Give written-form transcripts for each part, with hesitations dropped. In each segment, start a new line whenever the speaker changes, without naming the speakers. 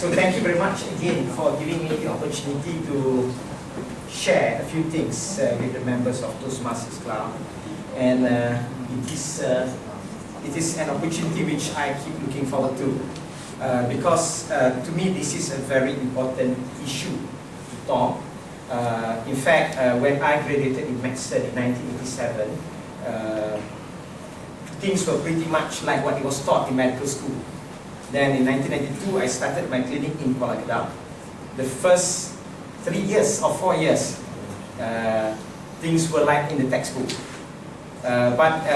So thank you very much again for giving me the opportunity to share a few things with the members of Toastmasters Club, and it is an opportunity which I keep looking forward to because to me this is a very important issue to talk. In fact, when I graduated in medicine in 1987, things were pretty much like what it was taught in medical school. Then in 1992, I started my clinic in Kuala Lumpur. The first 3 years or 4 years, things were like in the textbook. But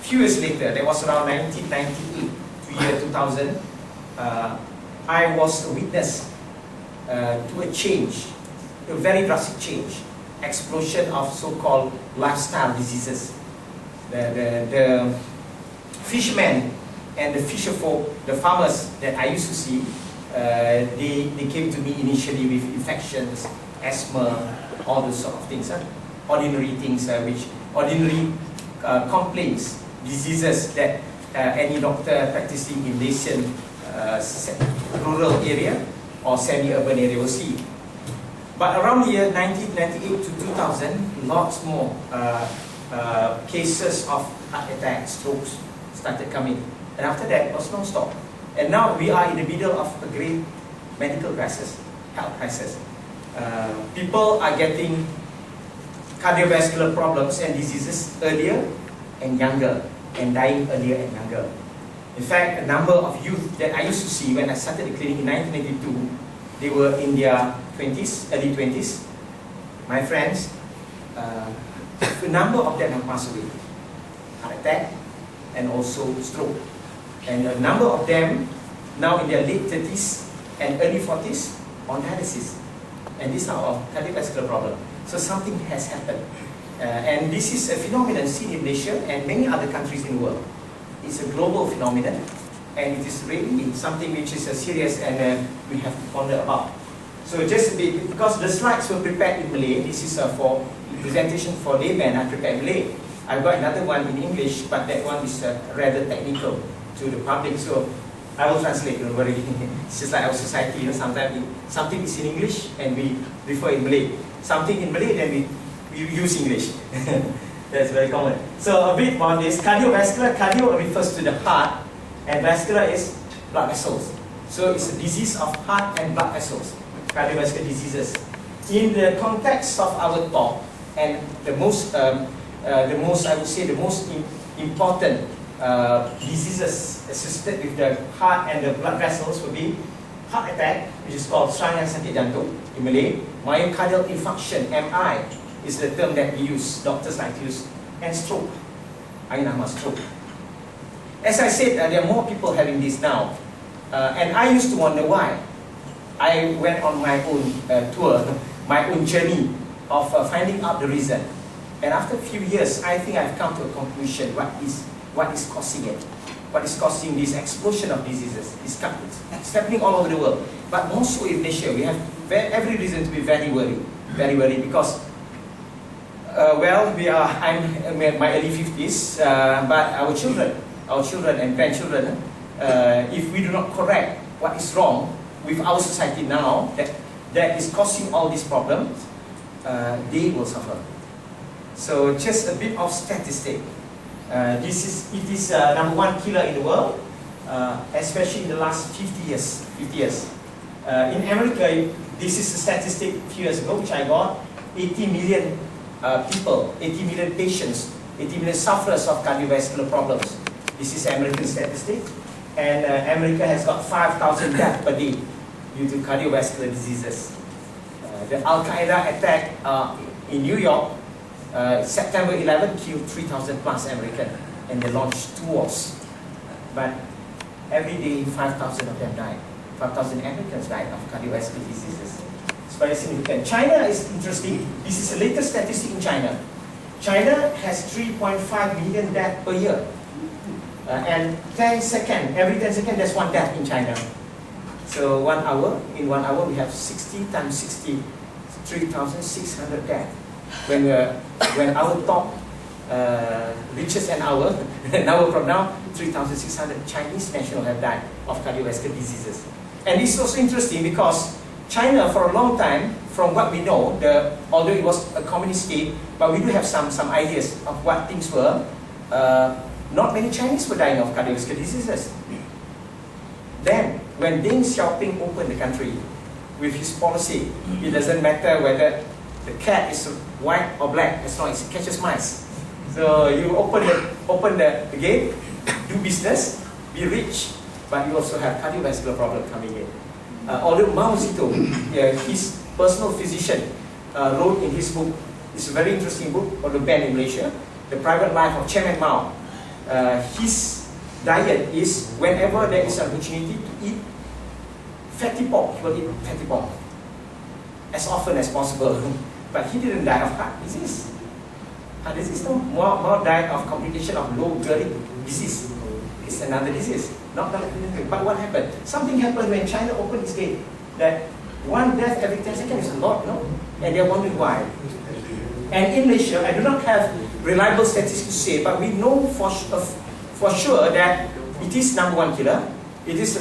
few years later, that was around 1998 to year 2000, I was a witness to a change, a very drastic change, explosion of so-called lifestyle diseases. The fishermen and the fisher folk, the farmers that I used to see, they came to me initially with infections, asthma, all those sort of things, ordinary things, ordinary complaints, diseases that any doctor practicing in Malaysian rural area or semi-urban area will see. But around the year 1998 to 2000, lots more cases of heart attacks, strokes started coming. And after that, it was non-stop. And now we are in the middle of a great medical crisis, health crisis. People are getting cardiovascular problems and diseases earlier and younger, and dying earlier and younger. In fact, a number of youth that I used to see when I started the clinic in 1982, they were in their 20s, early 20s. My friends, a number of them have passed away. Heart attack and also stroke. And a number of them now in their late 30s and early 40s on dialysis. And these are all cardiovascular problems. So something has happened. And this is a phenomenon seen in Malaysia and many other countries in the world. It's a global phenomenon, and it is really something which is serious, and we have to ponder about. So just a bit, because the slides were prepared in Malay, this is for presentation for laymen, I prepared Malay. I've got another one in English, but that one is rather technical to the public, so I will translate, don't worry. It's just like our society, sometimes something is in English and we refer in Malay. Something in Malay, then we use English. That's very common. So a bit on this, cardiovascular, cardio refers to the heart, and vascular is blood vessels. So it's a disease of heart and blood vessels, cardiovascular diseases. In the context of our talk, and the most I would say the most important diseases associated with the heart and the blood vessels would be heart attack, which is called serangan sakit jantung in Malay. Myocardial infarction, MI, is the term that we use, doctors like to use, and stroke. Stroke. As I said, there are more people having this now, and I used to wonder why. I went on my own tour, my own journey of finding out the reason. And after a few years, I think I've come to a conclusion. What is causing it? What is causing this explosion of diseases? It's happening all over the world, but more so in Malaysia. We have every reason to be very worried because, I'm in my early 50s, but our children and grandchildren, if we do not correct what is wrong with our society now, that is causing all these problems, they will suffer. So just a bit of statistic. It is number one killer in the world, especially in the last 50 years. In America, this is a statistic a few years ago, which I got, 80 million people, 80 million patients, 80 million sufferers of cardiovascular problems. This is American statistic. And America has got 5,000 deaths per day due to cardiovascular diseases. The Al-Qaeda attack in New York, September 11 killed 3,000 plus American, and they launched 2 wars. But every day 5,000 of them died. 5,000 Americans died of cardiovascular diseases. It's very significant. China is interesting. This is the latest statistic in China. China has 3.5 million deaths per year. And every 10 seconds there's one death in China. So in 1 hour we have 60 times 60, 3,600 deaths. When our talk reaches an hour from now, 3,600 Chinese nationals have died of cardiovascular diseases. And this is also interesting because China, for a long time, from what we know, although it was a communist state, but we do have some ideas of what things were. Not many Chinese were dying of cardiovascular diseases. Then, when Deng Xiaoping opened the country with his policy, it doesn't matter whether the cat is white or black, as long as it catches mice. So you open the gate, do business, be rich, but you also have cardiovascular problem coming in. Although Mao Zedong, his personal physician, wrote in his book, it's a very interesting book, on the banned in Malaysia, The Private Life of Chairman Mao. His diet is whenever there is an opportunity to eat fatty pork, he will eat fatty pork as often as possible. But he didn't die of heart disease. Heart disease, no. Mao died of complication of low gerd disease. It's another disease. Not that, but what happened? Something happened when China opened its gate. That one death every 10 seconds is a lot, no? And they're wondering why. And in Malaysia, I do not have reliable statistics to say, but we know for sure that it is #1 killer. It is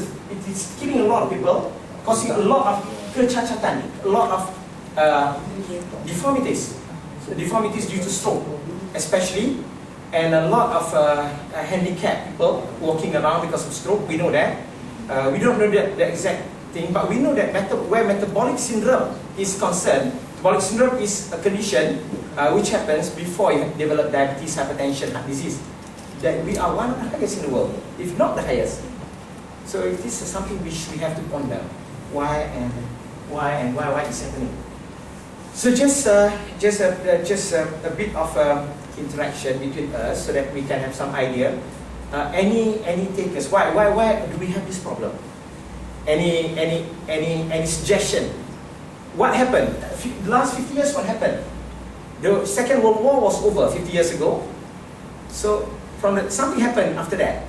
killing a lot of people, causing a lot of kecacatan, a lot of deformities. So deformities due to stroke, especially, and a lot of handicapped people walking around because of stroke. We know that. We don't know the exact thing, but we know that where metabolic syndrome is concerned, metabolic syndrome is a condition which happens before you develop diabetes, hypertension, heart disease. That we are one of the highest in the world, if not the highest. So this is something which we have to ponder. Why it's happening. So just a bit of interaction between us so that we can have some idea. Any takers? Why do we have this problem? Any suggestion? What happened? The last 50 years, what happened? The Second World War was over 50 years ago. So something happened after that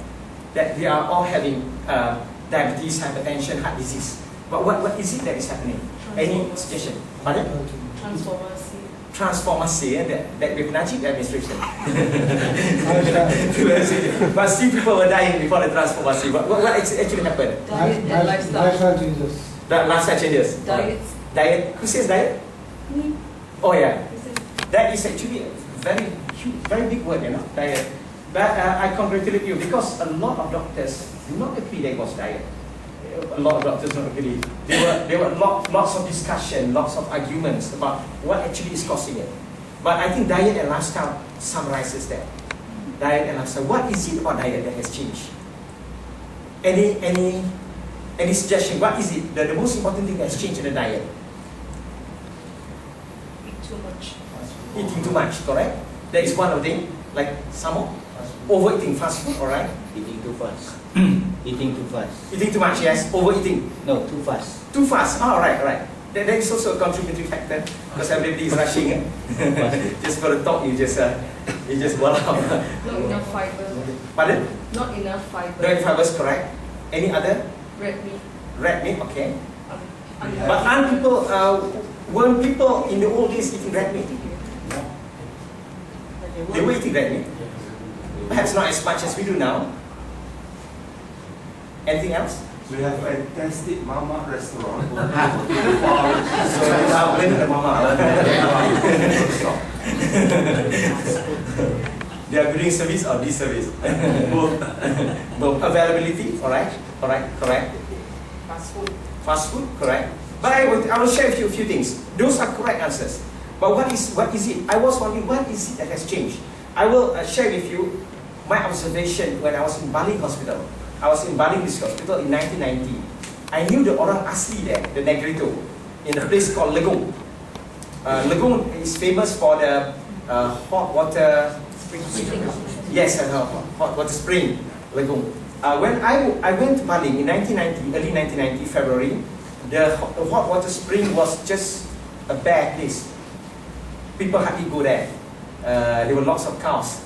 we are all having diabetes, hypertension, heart disease. But what is it that is happening? Any suggestion? Pardon? Transformation, that with Najib administration. But still people were dying before the transformation. What actually happened?
Diet and lifestyle.
Lifestyle changes.
Lifestyle changes. Diet. Who says diet?
Me.
Oh yeah. That is actually a very huge, very big word, diet. But I congratulate you because a lot of doctors do not agree that it was diet. A lot of doctors don't agree. There were lots of discussion, lots of arguments about what actually is causing it. But I think diet and lifestyle summarizes that. Diet and lifestyle. What is it about diet that has changed? Any suggestion? What is it? The most important thing that has changed in the diet?
Too much.
Eating too much, correct? That is one of them. Like some more? Overeating, fast food, alright?
Eating too fast. Eating too fast.
Eating too much, yes. Overeating.
No, too fast.
Too fast. Oh, right. That is also a contributing factor because everybody is rushing. Just for the talk, you just boil out.
Not enough fiber.
Pardon?
Not enough fiber.
No fibers, correct. Any other?
Red meat.
Red meat, okay. But weren't people in the old days eating red meat? They were eating red meat. Perhaps not as much as we do now. Anything else?
We have a fantastic mama restaurant.
So now when the mama. They are doing service or this service? Both. Availability, alright, correct. Fast food, correct. But I will share with you a few things. Those are correct answers. But what is it? I was wondering what is it that has changed. I will share with you my observation when I was in Bali Hospital. I was in Bali Hospital in 1990. I knew the orang asli there, the Negrito, in a place called Legong. Legong is famous for the hot water spring. Yes, hot water spring, Legong. When I went to Bali in 1990, early 1990, February, the hot water spring was just a bad place. People hardly go there. There were lots of cows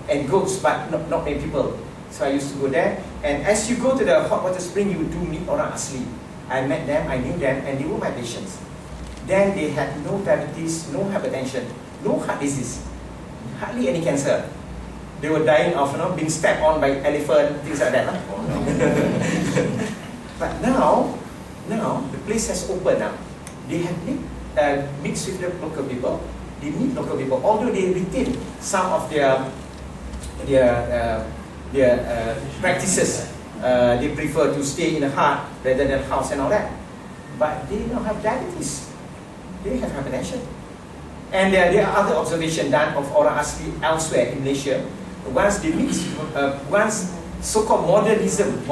and goats, but not many people. So I used to go there. And as you go to the hot water spring, you do meet orang asli. I met them, I knew them, and they were my patients. Then they had no diabetes, no hypertension, no heart disease, hardly any cancer. They were dying of being stepped on by elephant, things like that. But now the place has opened now. They have mixed with the local people. They meet local people, although they retain some of their practices. They prefer to stay in a hut rather than house and all that. But they don't have diabetes. They have hypertension. And there are other observations done of orang asli elsewhere in Malaysia. Once they mix, once so-called modernization,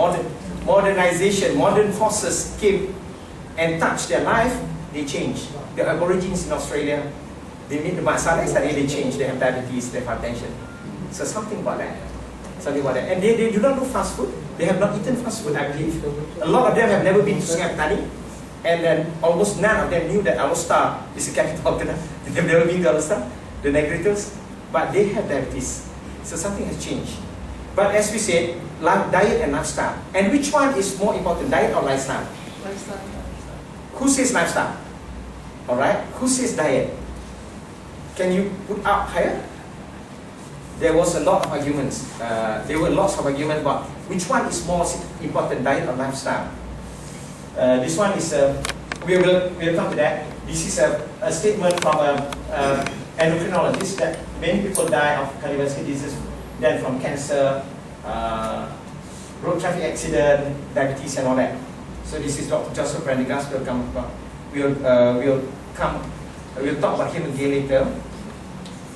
modern forces came and touched their life, they changed. The Aborigines in Australia, they meet the masalah, suddenly they change. They have diabetes, they have hypertension. So something about that. Something about that. And they do not do fast food. They have not eaten fast food, I believe. A lot of them have never been to Sungai Petani. And then almost none of them knew that Alostar is the capital of Kedah. They have never been to Alostar, the Negritos. But they have diabetes. So something has changed. But as we said, diet and lifestyle. And which one is more important, diet or lifestyle?
Lifestyle.
Who says lifestyle? Alright, who says diet? Can you put up higher? There was a lot of arguments. There were lots of arguments about which one is more important, diet or lifestyle. This one is, we'll come to that. This is a statement from an endocrinologist that many people die of cardiovascular disease, then from cancer, road traffic accident, diabetes and all that. So this is Dr. Joseph Prendergast. We'll talk about him again later.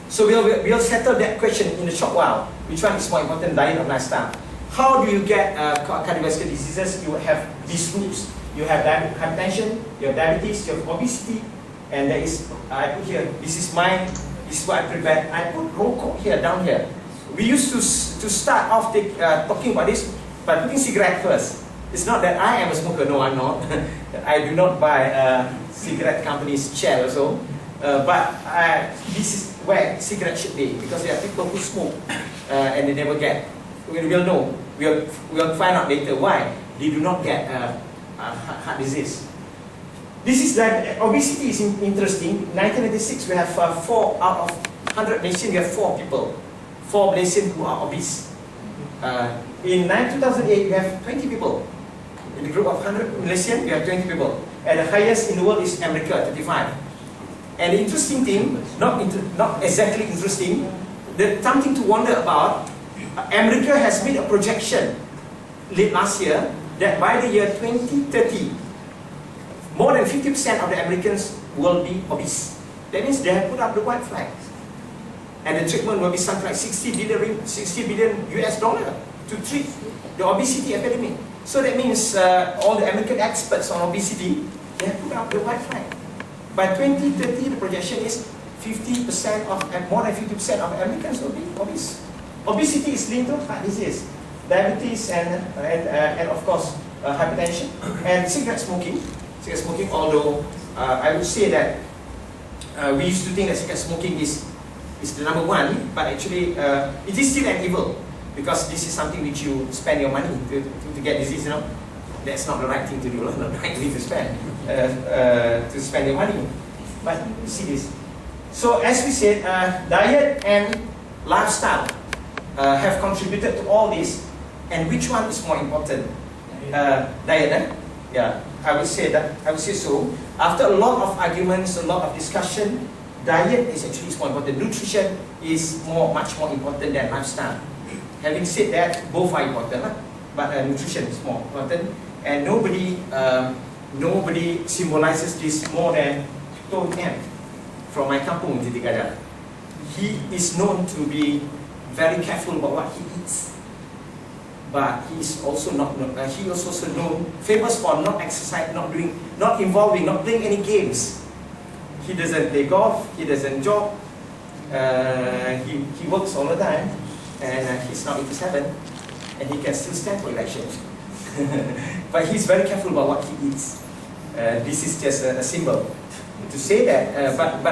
So we'll settle that question in a short while. Which one is more important, diet or lifestyle? How do you get cardiovascular diseases? You have these groups. You have hypertension, you have diabetes, you have obesity, and there is, I put here, this is mine, this is what I prevent. I put rokok here, down here. We used to start off talking about this by putting cigarette first. It's not that I am a smoker, no I'm not. I do not buy cigarette company's share also. But this is where cigarette should be, because there are people who smoke and they never get. We'll know, we'll find out later why they do not get heart disease. This is that obesity is interesting. 1996 we have 4 out of 100 Malaysians, we have 4 people. 4 Malaysians who are obese. In 2008 we have 20 people. In the group of 100 Malaysians we have 20 people. And the highest in the world is America, 35. And the interesting thing, not exactly interesting, something to wonder about, America has made a projection late last year that by the year 2030, more than 50% of the Americans will be obese. That means they have put up the white flag. And the treatment will be something like $60 billion US dollar to treat the obesity epidemic. So that means all the American experts on obesity, they have put up the white flag. By 2030, the projection is 50% of, more than 50% of Americans will be obese. Obesity is linked to heart disease, diabetes, and of course hypertension, and cigarette smoking. Cigarette smoking, although I would say that we used to think that cigarette smoking is the number one, but actually it is still an evil, because this is something which you spend your money to get disease. You know, that's not the right thing to do, not the right thing to spend your money. But you see this. So as we said, diet and lifestyle have contributed to all this. And which one is more important? Diet, yeah, I would say that. I would say so. After a lot of arguments, a lot of discussion, diet is actually more important. Nutrition is much more important than lifestyle. Having said that, both are important, but nutrition is more important. And nobody symbolizes this more than Tuan M from my kampung, Titik Gajah. He is known to be very careful about what he eats. But he is also known, famous for not exercise, not involving, not playing any games. He doesn't play golf, he doesn't jog, he works all the time, and he's now 87, and he can still stand for elections. But he's very careful about what he eats. This is just a symbol to say that. But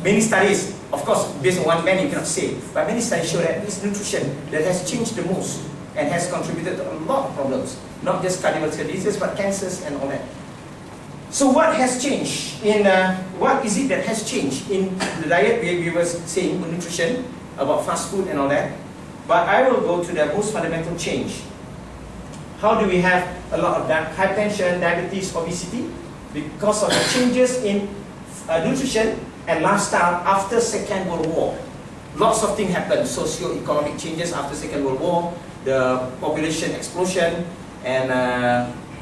many studies, of course, based on one man you cannot say, but many studies show that it's nutrition that has changed the most and has contributed to a lot of problems, not just cardiovascular diseases, but cancers and all that. So what has changed in, what is it that has changed in the diet? We were saying nutrition, about fast food and all that, but I will go to the most fundamental change. how do we have a lot of hypertension, diabetes, obesity? Because of the changes in nutrition and lifestyle after Second World War. Lots of things happened, socio-economic changes after Second World War, the population explosion, and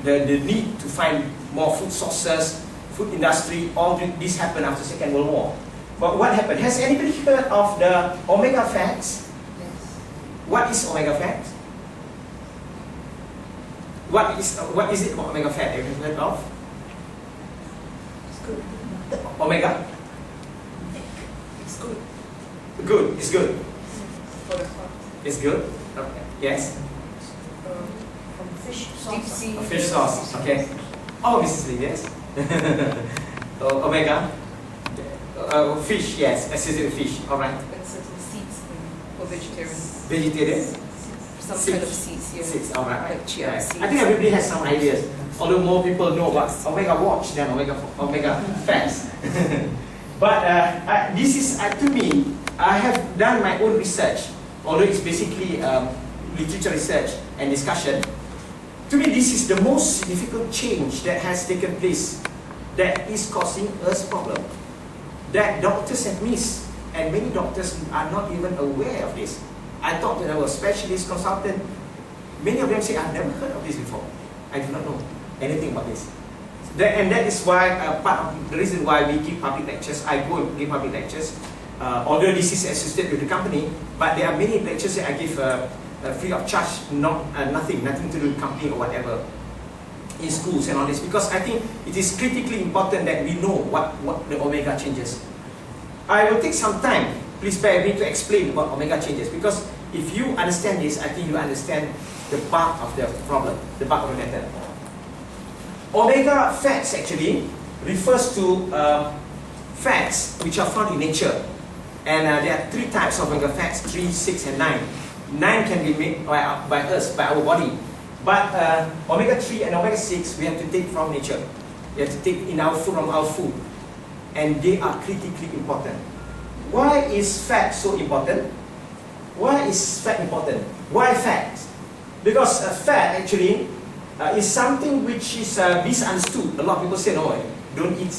the need to find more food sources, food industry, all this happened after Second World War. But what happened? Has anybody heard of the omega fats?
Yes.
What is omega fat? What is it about omega fat? Have you heard of?
It's good.
Omega?
It's good
Good. It's good.
for the heart.
It's good. Okay. Yes.
From fish
Deep
sauce.
sea.
Fish sauce. Okay. Oh, Mrs. Lee, yes. Omega. Fish. Yes. Associated fish. All right.
And certain seeds for vegetarians.
Vegetarian.
Some
Seeds.
kind of seeds, yeah.
Six. All right.
Like chia
Yeah.
seeds.
I think everybody has some ideas. Although more people know about omega watch than omega fats. But this is to me. I have done my own research, although it's basically literature research and discussion. To me, this is the most significant change that has taken place that is causing us problem. That doctors have missed, and many doctors are not even aware of this. I talked to our specialist consultant. Many of them say, I've never heard of this before. I do not know anything about this. And that is why part of the reason why we give public lectures. I go and give public lectures. Although this is associated with the company, but there are many lectures that I give free of charge, nothing to do with company or whatever, in schools and all this, because I think it is critically important that we know what the omega changes. I will take some time, please bear with me, to explain about omega changes, because if you understand this, I think you understand the bulk of the problem, the bulk of the matter. Omega fats actually refers to fats which are found in nature. And there are three types of omega fats, 3, 6, and 9. 9 can be made by us, by our body. But omega-3 and omega-6 we have to take from nature. We have to take in our food, from our food. And they are critically important. Why is fat so important? Why is fat important? Why fat? Because fat actually is something which is misunderstood. A lot of people say, no, don't eat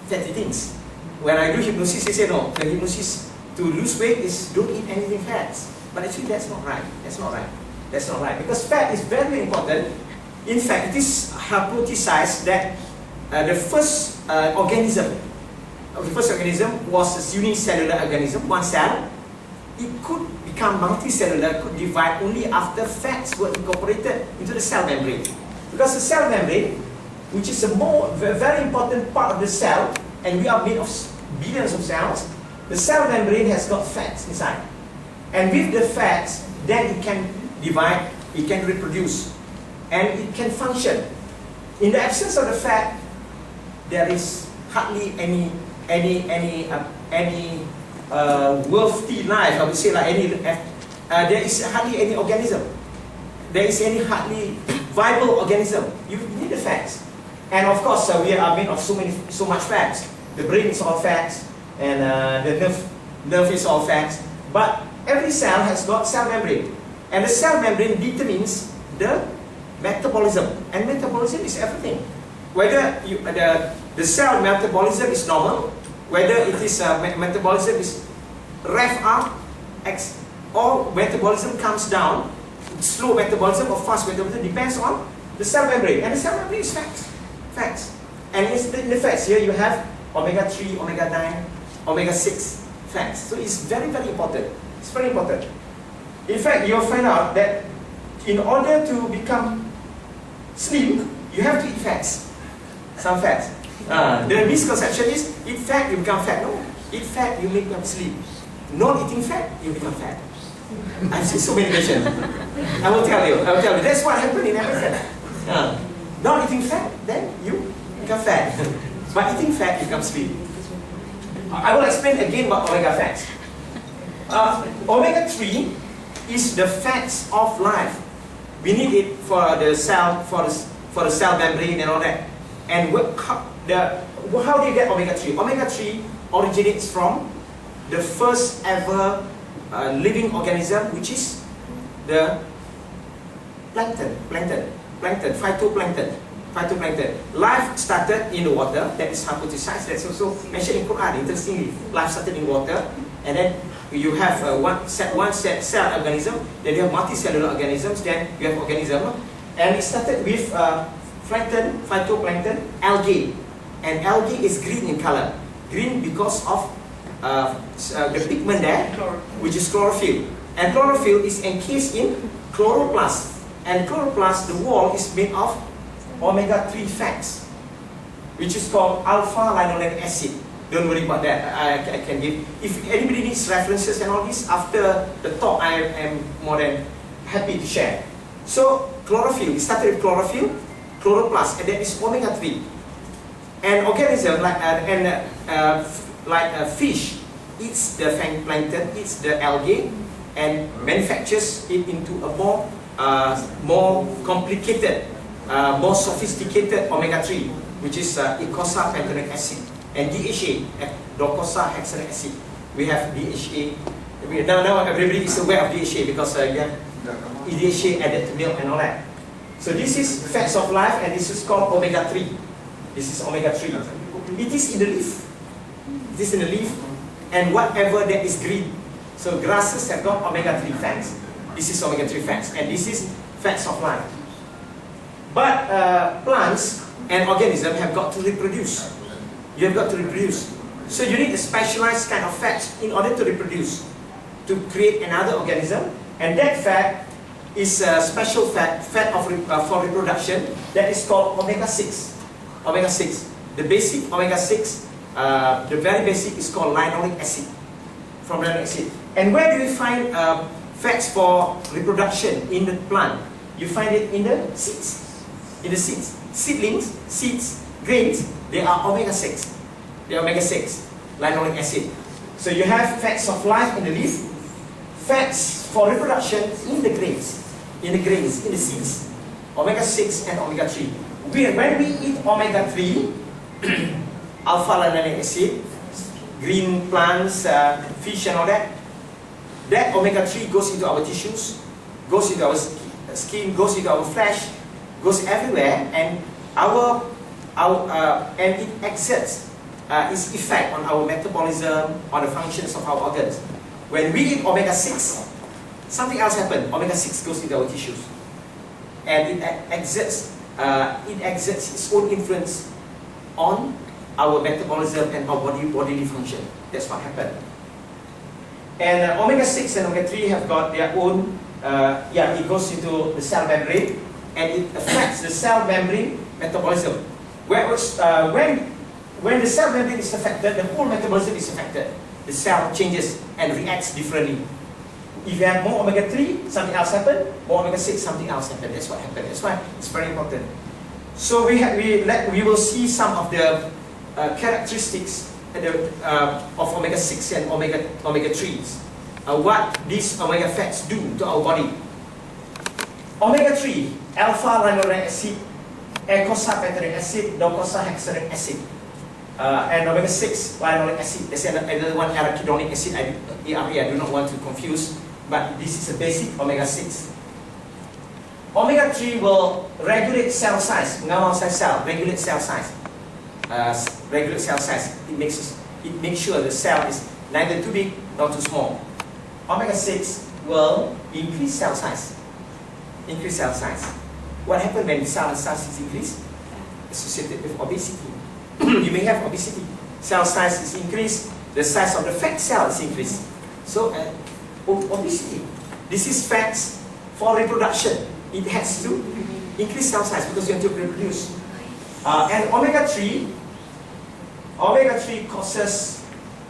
fatty things. When I do hypnosis, they say, no, the hypnosis to lose weight is don't eat anything fat. But actually that's not right. That's not right. That's not right. Because fat is very, very important. In fact, it is hypothesized that the first organism was a unicellular organism, one cell. It could become multicellular, could divide only after fats were incorporated into the cell membrane. Because the cell membrane, which is a very important part of the cell, and we are made of billions of cells, the cell membrane has got fats inside. And with the fats, then it can divide, it can reproduce, and it can function. In the absence of the fat, there is hardly any worthy life, I would say, like there is hardly any organism. There is any hardly viable organism. You need the fats. And of course, we are made of so much fats. The brain is all fats, and the nerve is all fats. But every cell has got cell membrane, and the cell membrane determines the metabolism. And metabolism is everything. Whether the cell metabolism is normal, whether it is metabolism is rev up, or metabolism comes down, slow metabolism or fast metabolism depends on the cell membrane. And the cell membrane is fats. And in the fats here you have omega-3, omega-9, omega-6 fats. So it's very, very important. It's very important. In fact, you'll find out that in order to become slim, you have to eat fats. Some fats. The misconception is, eat fat, you become fat. No, eat fat, you become slim. Not eating fat, you become fat. I've seen so many patients. I will tell you. That's what happened in America. Not eating fat, then you become fat. But eating fat, you become slim. I will explain again about omega fats. Omega-3 is the fats of life. We need it for the cell, for the cell membrane and all that. And how do you get omega-3? Omega-3 originates from the first ever living organism, which is the phytoplankton. Life started in the water, that is hypothesized, that's also mentioned in Quran, interestingly. Life started in water, and then you have one cell organism, then you have multicellular organisms, then you have organism, and it started with plankton, phytoplankton, algae, and algae is green in color. Green because of the pigment there, which is chlorophyll. And chlorophyll is encased in chloroplast. And chloroplast, the wall is made of omega-3 fats, which is called alpha-linolenic acid. Don't worry about that, I can give. If anybody needs references and all this, after the talk, I am more than happy to share. So, chlorophyll, it started with chlorophyll, chloroplast, and that is omega-3. And organism, like a fish, eats the plankton, eats the algae, and manufactures it into a more complicated, more sophisticated omega-3, which is eicosapentaenoic acid, and DHA, docosahexaenoic acid. We have DHA. Now everybody is aware of DHA because you have DHA added to milk and all that. So this is fats of life, and this is called omega-3. This is omega-3. It is in the leaf. It is in the leaf, and whatever that is green. So grasses have got omega-3 fats. This is omega-3 fats, and this is fats of life. But plants and organisms have got to reproduce. You have got to reproduce. So you need a specialized kind of fat in order to reproduce, to create another organism, and that fat is a special fat for reproduction that is called omega-6. Omega-6. The basic omega-6, the very basic is called linolenic acid. From linolenic acid. And where do you find fats for reproduction in the plant? You find it in the seeds. In the seeds. Seedlings, seeds, grains, they are omega-6. They are omega-6, linolenic acid. So you have fats of life in the leaf, fats for reproduction in the grains, in the seeds. Omega-6 and omega-3. When we eat omega-3, alpha-linolenic acid, green plants, fish and all that, that omega-3 goes into our tissues, goes into our skin, goes into our flesh, goes everywhere, and and it exerts its effect on our metabolism, on the functions of our organs. When we eat omega-6, something else happens. Omega-6 goes into our tissues, and it exerts its own influence on our metabolism and our bodily function. That's what happened. And omega-6 and omega-3 have got their own, it goes into the cell membrane, and it affects the cell membrane metabolism. When the cell membrane is affected, the whole metabolism is affected. The cell changes and reacts differently. If you have more omega-3, something else happens. More omega-6, something else happens. That's what happens. That's why it's very important. So we will see some of the characteristics of omega-6 and omega-3s. What these omega fats do to our body. Omega-3, alpha-linolenic acid, eicosapentaenoic acid, docosahexaenoic acid, and omega-6, linolenic acid. There's another one, arachidonic acid. I do not want to confuse, but this is a basic omega-6. Omega-3 will regulate cell size, regulate cell size. Regulate cell size. It makes sure the cell is neither too big nor too small. Omega-6 will increase cell size. Increase cell size. What happens when cell size is increased? Associated with obesity. You may have obesity. Cell size is increased. The size of the fat cell is increased. So obesity. This is fats for reproduction. It has to increase cell size because you have to reproduce. And omega-3 causes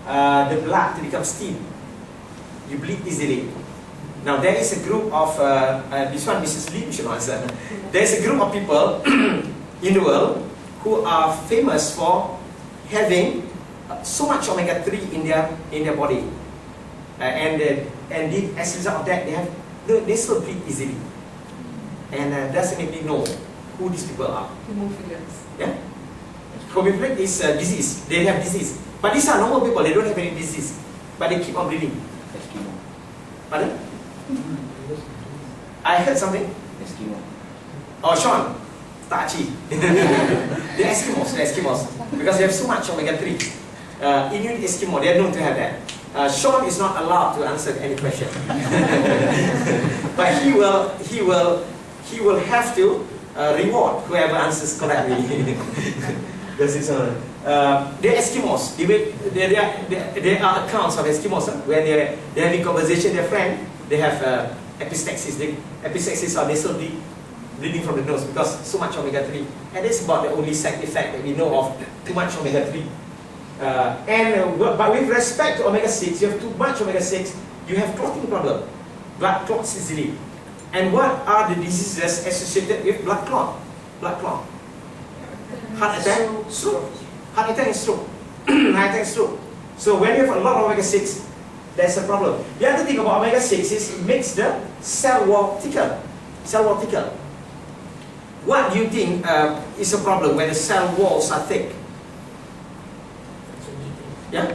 the blood to become steam. You bleed easily. Now there is a group of, this one Mrs. Lee should answer. There is a group of people in the world who are famous for having so much omega-3 in their body. And as a result of that, they still bleed easily. And doesn't make me know who these people are.
Hemophiliacs.
Yeah? Hemophiliac is disease. They have disease. But these are normal people. They don't have any disease. But they keep on bleeding. Pardon? I heard something.
Eskimo.
Oh, Sean, Tachi. The Eskimos, because they have so much omega-3. Inuit Eskimo, they are known to have that. Sean is not allowed to answer any question, but he will have to reward whoever answers correctly. This is the Eskimos. There are accounts of Eskimos where they're having conversation with their friend. They have epistaxis. Epistaxis are nasal bleeding from the nose because so much omega-3, and that's about the only side effect that we know of. Too much omega-3. But with respect to omega-6, you have too much omega-6, you have clotting problem. Blood clots easily. And what are the diseases associated with blood clot? Blood clot. Heart attack, stroke. Heart attack and stroke. Heart attack and stroke. So when you have a lot of omega-6, that's a problem. The other thing about omega-6 is it makes the cell wall thicker. Cell wall thicker. What do you think is a problem when the cell walls are thick? Yeah?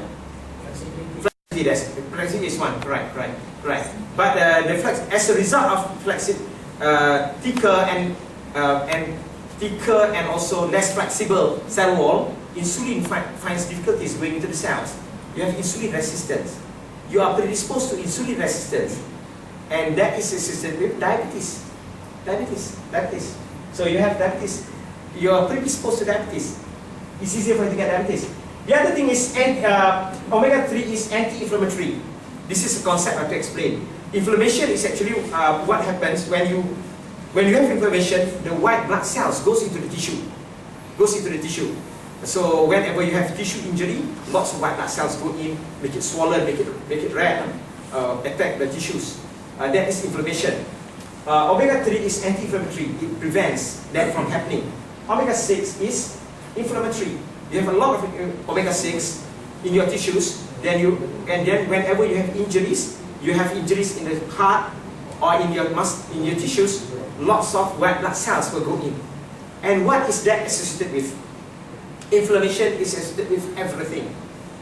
Flexibility, flexibility is one, right. But as a result of thicker and also less flexible cell wall, insulin finds difficulties going into the cells. You have insulin resistance. You are predisposed to insulin resistance, and that is associated with diabetes. Diabetes. So you have diabetes. You are predisposed to diabetes. It's easier for you to get diabetes. The other thing is omega-3 is anti-inflammatory. This is a concept I have to explain. Inflammation is actually what happens when you have inflammation. The white blood cells goes into the tissue. So whenever you have tissue injury, lots of white blood cells go in, make it swollen, make it red, attack the tissues. That is inflammation. Omega-3 is anti-inflammatory. It prevents that from happening. Omega-6 is inflammatory. You have a lot of omega-6 in your tissues, and then whenever you have injuries in the heart or in your tissues, lots of white blood cells will go in. And what is that associated with? Inflammation is associated with everything.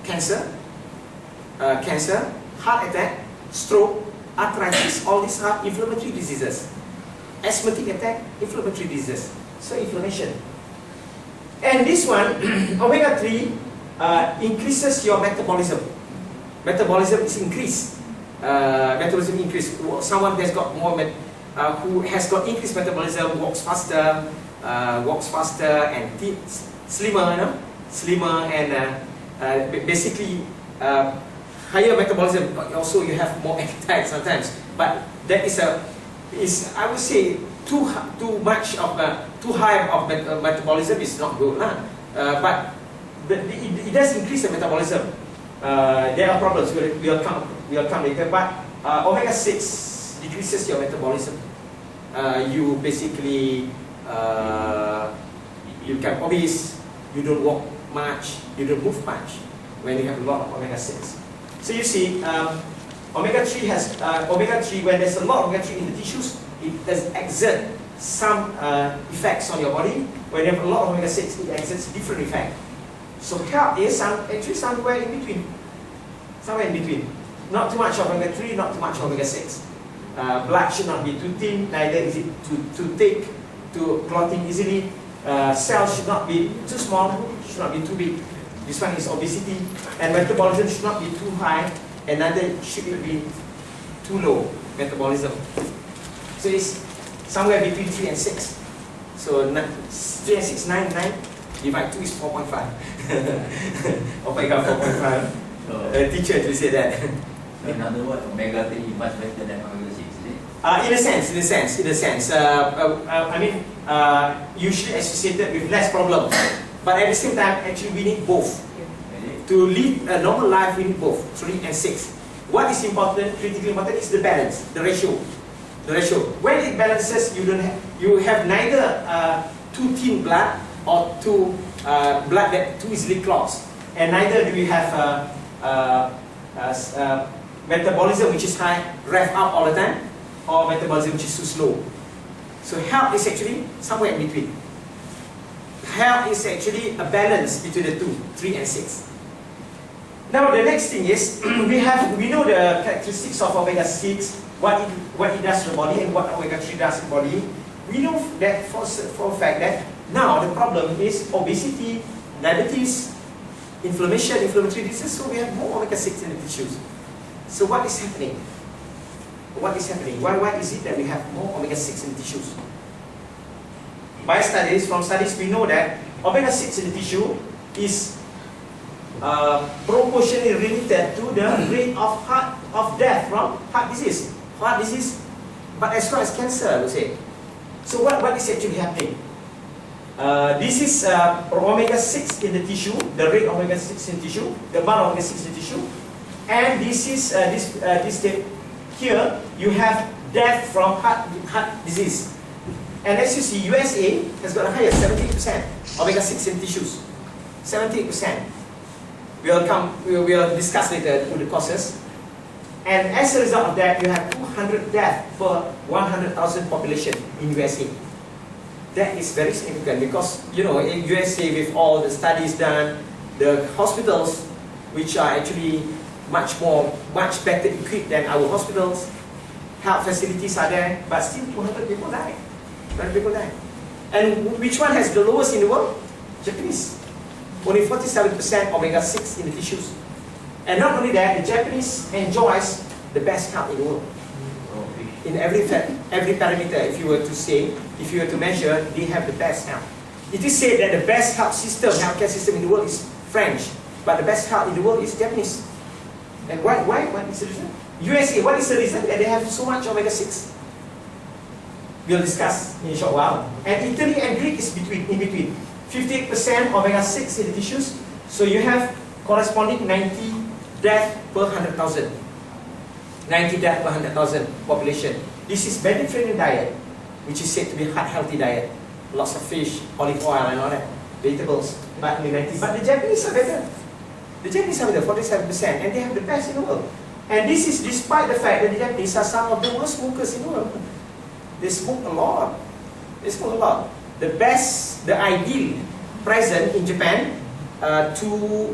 Cancer, heart attack, stroke, arthritis, all these are inflammatory diseases. Asthmatic attack, inflammatory diseases. So inflammation. And this one, omega-3 increases your metabolism. Metabolism is increased. Someone who has got increased metabolism walks faster and slimmer, and basically higher metabolism. Also, you have more appetite sometimes. But that is I would say too high of metabolism is not good, but it does increase the metabolism. There are problems. We'll come later. But omega-6 decreases your metabolism. You basically you become obese. You don't walk much. You don't move much when you have a lot of omega-6. So you see, omega-3 has omega-3. When there's a lot of omega-3 in the tissues, it does exert some effects on your body. When you have a lot of omega-6, it exerts different effect. So health is actually somewhere in between. Not too much of omega-3, not too much of omega-6. Blood should not be too thin, neither is it too thick, too clotting easily. Cells should not be too small, should not be too big. This one is obesity. And metabolism should not be too high, and neither should it be too low, metabolism. So it's somewhere between 3 and 6. So 3 and 6, 9, divide 2 is 4.5. Omega 4.5. Teacher to say that.
In other words, omega-3 is much better than omega-6, is it?
In a sense. Usually associated with less problem. But at the same time, actually we need both. To live a normal life, we need both, 3 and 6. What is important, critically important, is the balance, the ratio. When it balances, you have neither too thin blood or too blood that too easily clots, and neither do you have metabolism which is high, rev up all the time, or metabolism which is too slow. So health is actually somewhere in between. Health is actually a balance between the two, 3 and 6. Now the next thing is we know the characteristics of omega-6 what it does to the body and what omega-3 does to the body. We know that for a fact that now the problem is obesity, diabetes, inflammation, inflammatory disease, so we have more omega-6 in the tissues. So what is happening? What is happening? Why is it that we have more omega-6 in the tissues? From studies we know that omega-6 in the tissue is proportionally related to the rate of death from heart disease, but as well as cancer, I would say. So what is actually happening? This is omega-6 in the tissue, the rate of omega-6 in tissue, the amount of omega-6 in tissue, and this is this here you have death from heart disease. And as you see, USA has got a higher 78% omega-6 in tissues, 78%. We will discuss later the causes. And as a result of that, you have 200 deaths per 100,000 population in USA. That is very significant because, you know, in USA with all the studies done, the hospitals, which are actually much better equipped than our hospitals, health facilities are there, but still 200 people die. 200 people die. And which one has the lowest in the world? Japanese. Only 47% omega-6 in the tissues. And not only that, the Japanese enjoys the best health in the world. In every parameter, if you were to measure, they have the best health. It is said that the best healthcare system in the world is French, but the best health in the world is Japanese. And why? What is the reason? USA, what is the reason that they have so much omega-6? We'll discuss in a short while. And Italy and Greek is in between. 58% omega-6 in the tissues, so you have corresponding 90 death per 100,000. 90 death per 100,000 population. This is Mediterranean diet, which is said to be heart-healthy diet. Lots of fish, olive oil and all that, vegetables, but only 90. But the Japanese are better. The Japanese are better, 47%, and they have the best in the world. And this is despite the fact that the Japanese are some of the worst smokers in the world. They smoke a lot. They smoke a lot. The ideal present in Japan to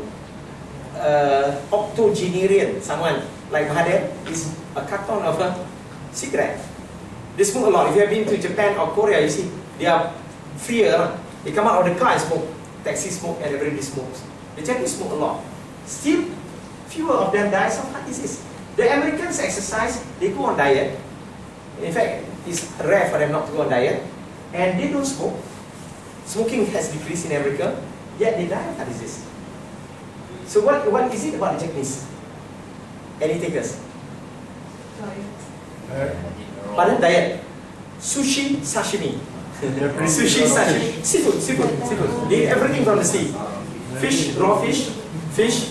octogenarian, someone like Mahathir, is a carton of a cigarette. They smoke a lot. If you have been to Japan or Korea, you see, they are freer. They come out of the car and smoke. Taxi smoke and everybody smokes. The Japanese smoke a lot. Still, fewer of them die of heart disease. The Americans exercise, they go on diet. In fact, it's rare for them not to go on diet. And they don't smoke. Smoking has decreased in America, yet they die of heart disease. So what is it about the Japanese? Any takers? Pardon? Diet. Sushi, sashimi. Sushi, sashimi. Seafood. They eat everything from the sea. Fish, raw fish,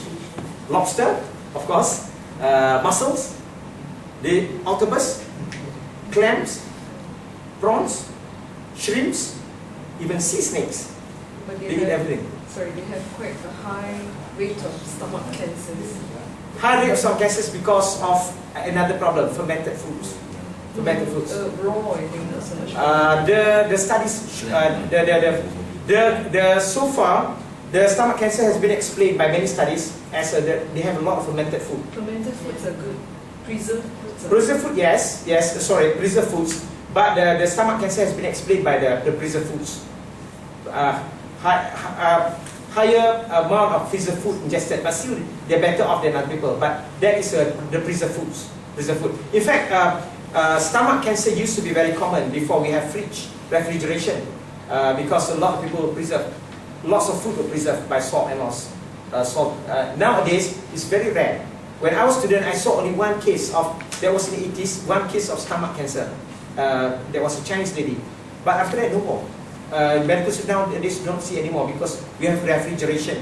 lobster, of course, mussels, the octopus, clams, prawns, shrimps, even sea snakes.
But
They eat everything.
Sorry, they have quite a high rate of stomach cancers.
High rate of stomach cancers because of another problem, fermented foods. Fermented foods.
Raw, I think, not so much.
The studies, so far, the stomach cancer has been explained by many studies as they have a lot of fermented food.
Fermented foods are good. Preserved foods are
Preserved food, preserved foods. But the stomach cancer has been explained by the preserved foods. Higher amount of preserved food ingested, but still they're better off than other people. But that is the preserved foods. Preserved food. In fact, stomach cancer used to be very common before we have refrigeration, because a lot of people preserve. Lots of food were preserved by salt and loss. Nowadays, it's very rare. When I was a student, I saw only one case that was in the 80s, one case of stomach cancer. There was a Chinese lady. But after that, no more. Medical students nowadays don't see anymore because we have refrigeration.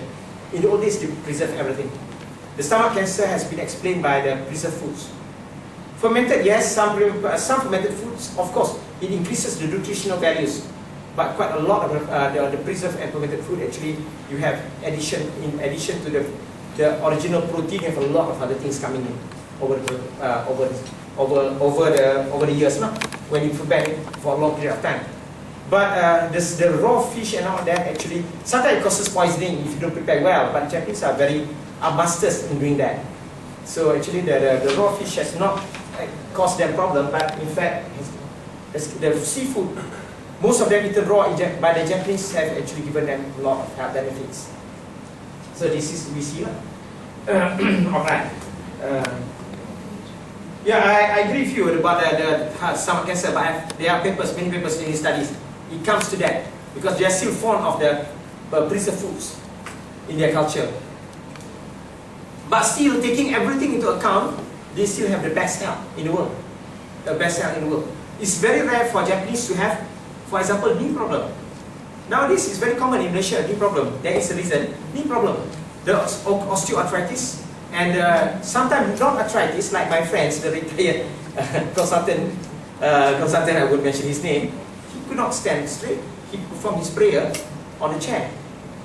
In the old days, they preserve everything. The stomach cancer has been explained by the preserved foods. Fermented, yes, some fermented foods, of course, it increases the nutritional values. But quite a lot of the preserved and fermented food, actually, you have in addition to the original protein, you have a lot of other things coming in over the years, no? When you ferment it for a long period of time. But the raw fish and all that, actually, sometimes it causes poisoning if you don't prepare well. But Japanese are masters in doing that. So actually, the raw fish has not cause them problem, but in fact, the seafood, most of them eaten raw by the Japanese, have actually given them a lot of health benefits. So this is we see. Alright. Yeah, I agree with you about the stomach cancer, but there are papers, many papers in studies. It comes to that because they are still fond of the preserved foods in their culture. But still, taking everything into account, they still have the best health in the world. The best health in the world. It's very rare for Japanese to have, for example, knee problem. Nowadays, it's very common in Malaysia, knee problem. There is a reason, knee problem. The osteoarthritis, and sometimes non-arthritis, like my friends, the retired consultant, I won't mention his name, he could not stand straight. He performed his prayer on a chair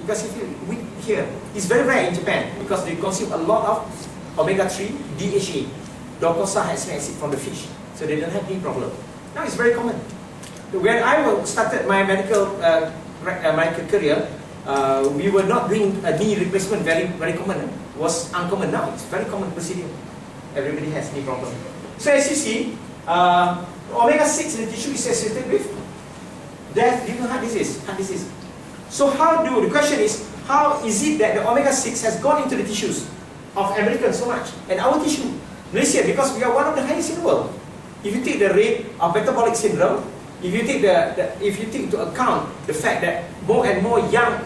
because he feels weak here. It's very rare in Japan because they consume a lot of omega-3, DHA, docosahexaenoic acid from the fish, so they don't have knee problem. Now it's very common. When I started my medical career, we were not doing a knee replacement very common. It was uncommon. Now it's very common procedure. Everybody has knee problem. So as you see, omega-6 in the tissue is associated with death due to heart disease. So the question is, how is it that the omega-6 has gone into the tissues of Americans so much, and our tissue, Malaysia, because we are one of the highest in the world. If you take the rate of metabolic syndrome, if you take into account the fact that more and more younger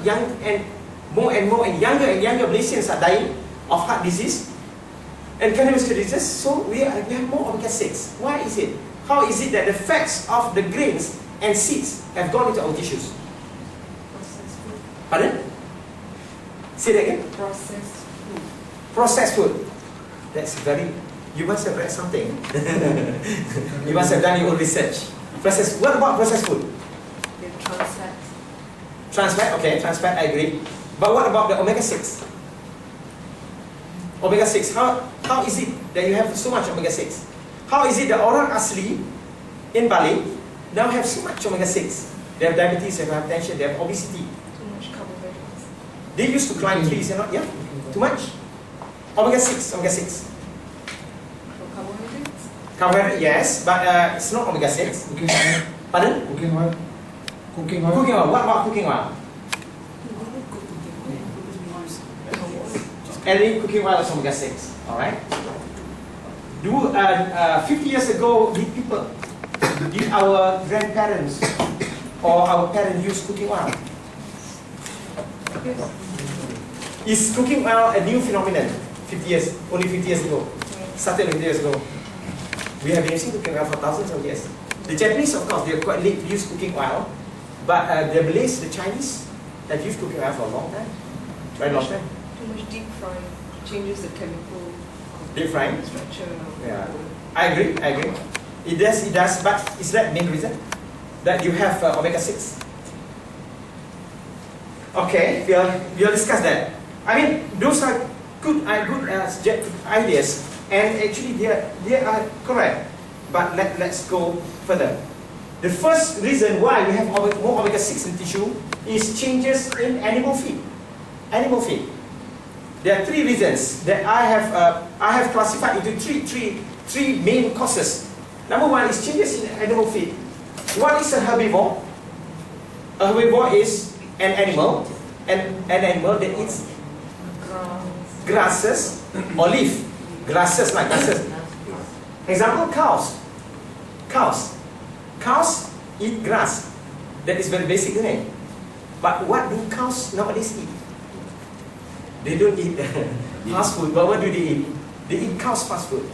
Malaysians are dying of heart disease and cardiovascular disease, so we have more omega-6. Why is it? How is it that the fats of the grains and seeds have gone into our tissues?
Processed food.
Pardon? Say that again?
Processed food.
Processed food. That's very. You must have read something. You must have done your own research. What about processed food?
The trans fat.
Trans fat, okay, trans fat, I agree. But what about the omega-6? Omega-6, how is it that you have so much omega-6? How is it that orang asli in Bali now have so much omega-6? They have diabetes, they have hypertension, they have obesity.
Too much carbohydrates.
They used to climb trees, yeah? Too much? Omega-6.
Carbohydrates?
Carbohydrate, yes, but it's not omega-6.
Cooking oil.
Pardon?
Cooking oil. Cooking oil.
Cooking oil. What about cooking oil? Any cooking oil is omega-6. Alright? 50 years ago, did our grandparents or our parents use cooking oil?
Yes.
Is cooking oil a new phenomenon? Only 50 years ago. Started 50 years ago. We have been using cooking oil for thousands of years. The Japanese, of course, they are quite late to use cooking oil, but the Malays, the Chinese, have used cooking oil for a long time. Very long time.
Too much deep frying changes the chemical
Deep frying?
structure.
Yeah. I agree. It does, but is that main reason? That you have omega-6? Okay, we'll discuss that. I mean, those are good ideas, and actually they are correct. But let's go further. The first reason why we have more omega-6 in tissue is changes in animal feed. Animal feed. There are three reasons that I have classified into three main causes. Number one is changes in animal feed. One is a herbivore. A herbivore is an animal that eats grasses or leaf. Grasses like grasses. Example, cows. Cows eat grass. That is very basic, isn't it? But what do cows nowadays eat? They don't eat fast food, but what do they eat? They eat cow's fast food.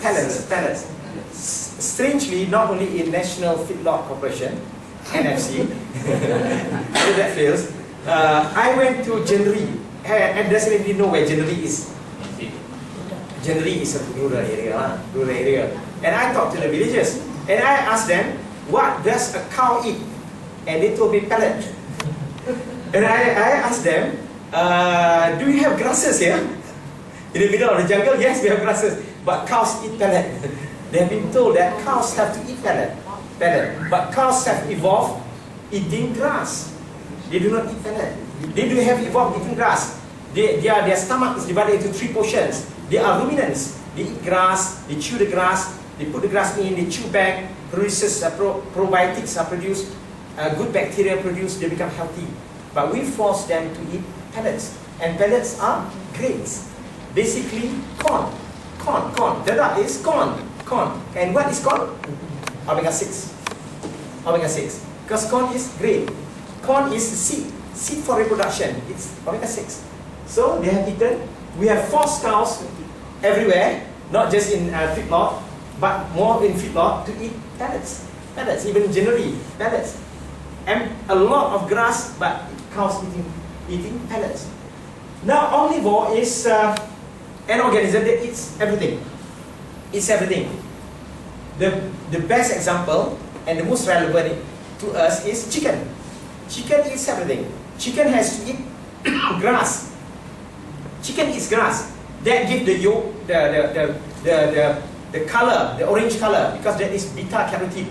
Pellets. Strangely, not only in National Feedlot Corporation, NFC, that fails. I went to Jenri, and doesn't even know where Jenri is. Jenri is a rural area. And I talked to the villagers, and I asked them, what does a cow eat? And they told me pellet. And I asked them, do you have grasses here? In the middle of the jungle, yes, we have grasses. But cows eat pellet. They have been told that cows have to eat pellet. But cows have evolved eating grass. They do not eat pellet. They do have evolved eating grass. Their stomach is divided into three portions. They are ruminants. They eat grass, they chew the grass, they put the grass in, they chew back, produces probiotics are produced, good bacteria produced, they become healthy. But we force them to eat pellets, and pellets are grains. Basically, corn. That is corn. And what is corn? Omega-6. Omega-6. Because corn is grain. Corn is seed for reproduction. It's omega-6. So they have eaten. We have forced cows everywhere, not just in feedlot, but more in feedlot to eat pellets. Pellets, even generally pellets. And a lot of grass, but cows eating pellets. Now omnivore is an organism that eats everything. Eats everything. The best example and the most relevant to us is chicken. Chicken eats everything. Chicken has to eat grass. Chicken eats grass. That gives the yolk, the color, the orange color, because that is beta carotene.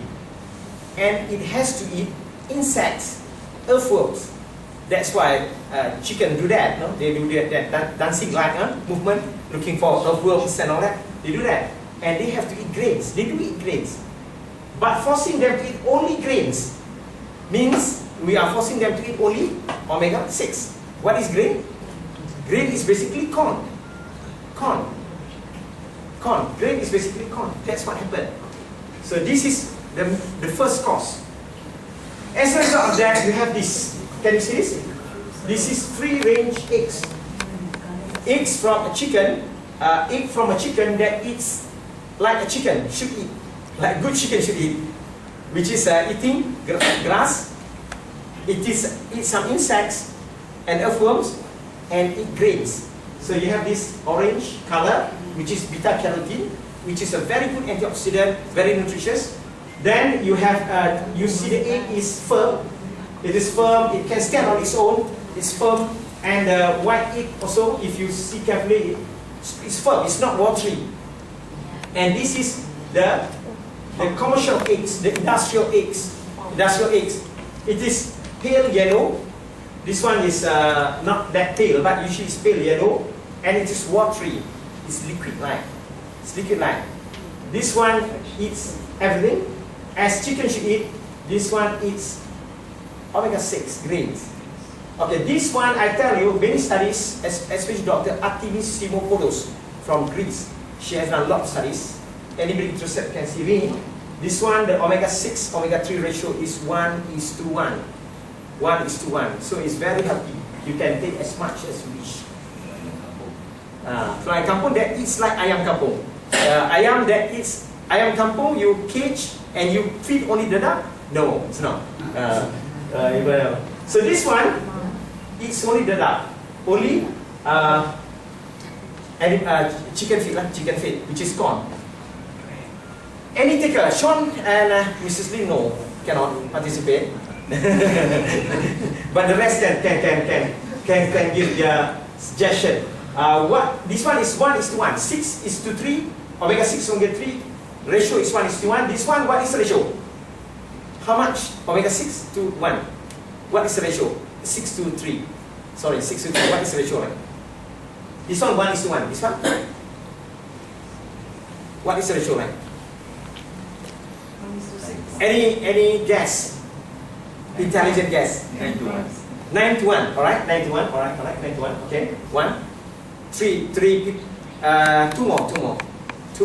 And it has to eat insects, earthworms. That's why chicken do that. No? They do that dancing like movement, looking for earthworms and all that. They do that. And they have to eat grains. They do eat grains. But forcing them to eat only grains means we are forcing them to eat only omega-6. What is grain? Grain is basically corn. Grain is basically corn. That's what happened. So this is the first cause. As a result of that, you have this. Can you see this? This is free-range eggs. Eggs from a chicken. Egg from a chicken that eats like a chicken should eat, like good chicken should eat, which is eating grass. It eats some insects and earthworms and eat grains. So you have this orange color, which is beta carotene, which is a very good antioxidant, very nutritious. Then you have, you see the egg is firm. It is firm. It can stand on its own. It's firm. And the white egg also, if you see carefully, it's firm. It's not watery. And this is the commercial eggs, the industrial eggs. It is pale yellow. This one is not that pale, but usually it's pale yellow, and it is watery. It's liquid-like. This one eats everything, as chicken should eat. This one eats omega-6 grains. Okay, this one I tell you, many studies, especially Dr. Artemis Simopoulos from Greece. She has done a lot of studies. Anybody interested can see me. This one, the omega-6, omega-3 ratio is 1:1. 1:1. So it's very healthy. You can take as much as you wish. So ayam kampung that eats like ayam kampung. Ayam that eats ayam kampung, you cage and you feed only the duck? No, it's not. So this one eats only the duck. Only chicken feed, which is corn. Any taker, Sean and Mrs. Lee, no, cannot participate. But the rest can give their suggestion. This one is 1:1, 6:3, omega-6, omega-3 ratio is 1:1. This one, what is the ratio? How much? Omega-6 to 1. What is the ratio? 6:3. Sorry, 6:3. What is the ratio? This one 1:1. This one? What is the ratio, man?
1:6.
Any guess? Intelligent guess?
9:1.
9:1. Alright, 9:1. Alright, 9:1. Okay. 1, 3, 2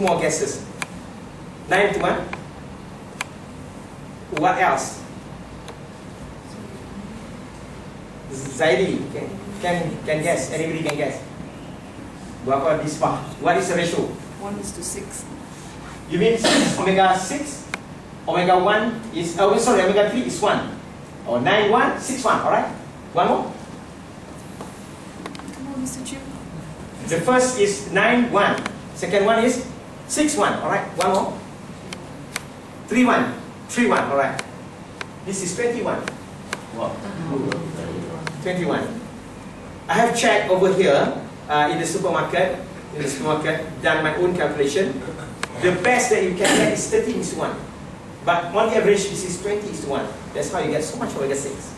more guesses. 9:1. What else? Zaidi can guess. Anybody can guess? What is the ratio?
1:6.
You mean omega-6? Omega-1 is, omega-3 is 1. Or 9:1, 6:1, alright? One more?
Come on, Mr. Chu.
The first is 9:1. Second one is 6:1, alright? One more? 3:1. 3:1, alright? This is 21.
Wow.
21. I have checked over here in the supermarket, done my own calculation. The best that you can get is 13:1. But on the average, this is 20:1. That's how you get so much omega-6.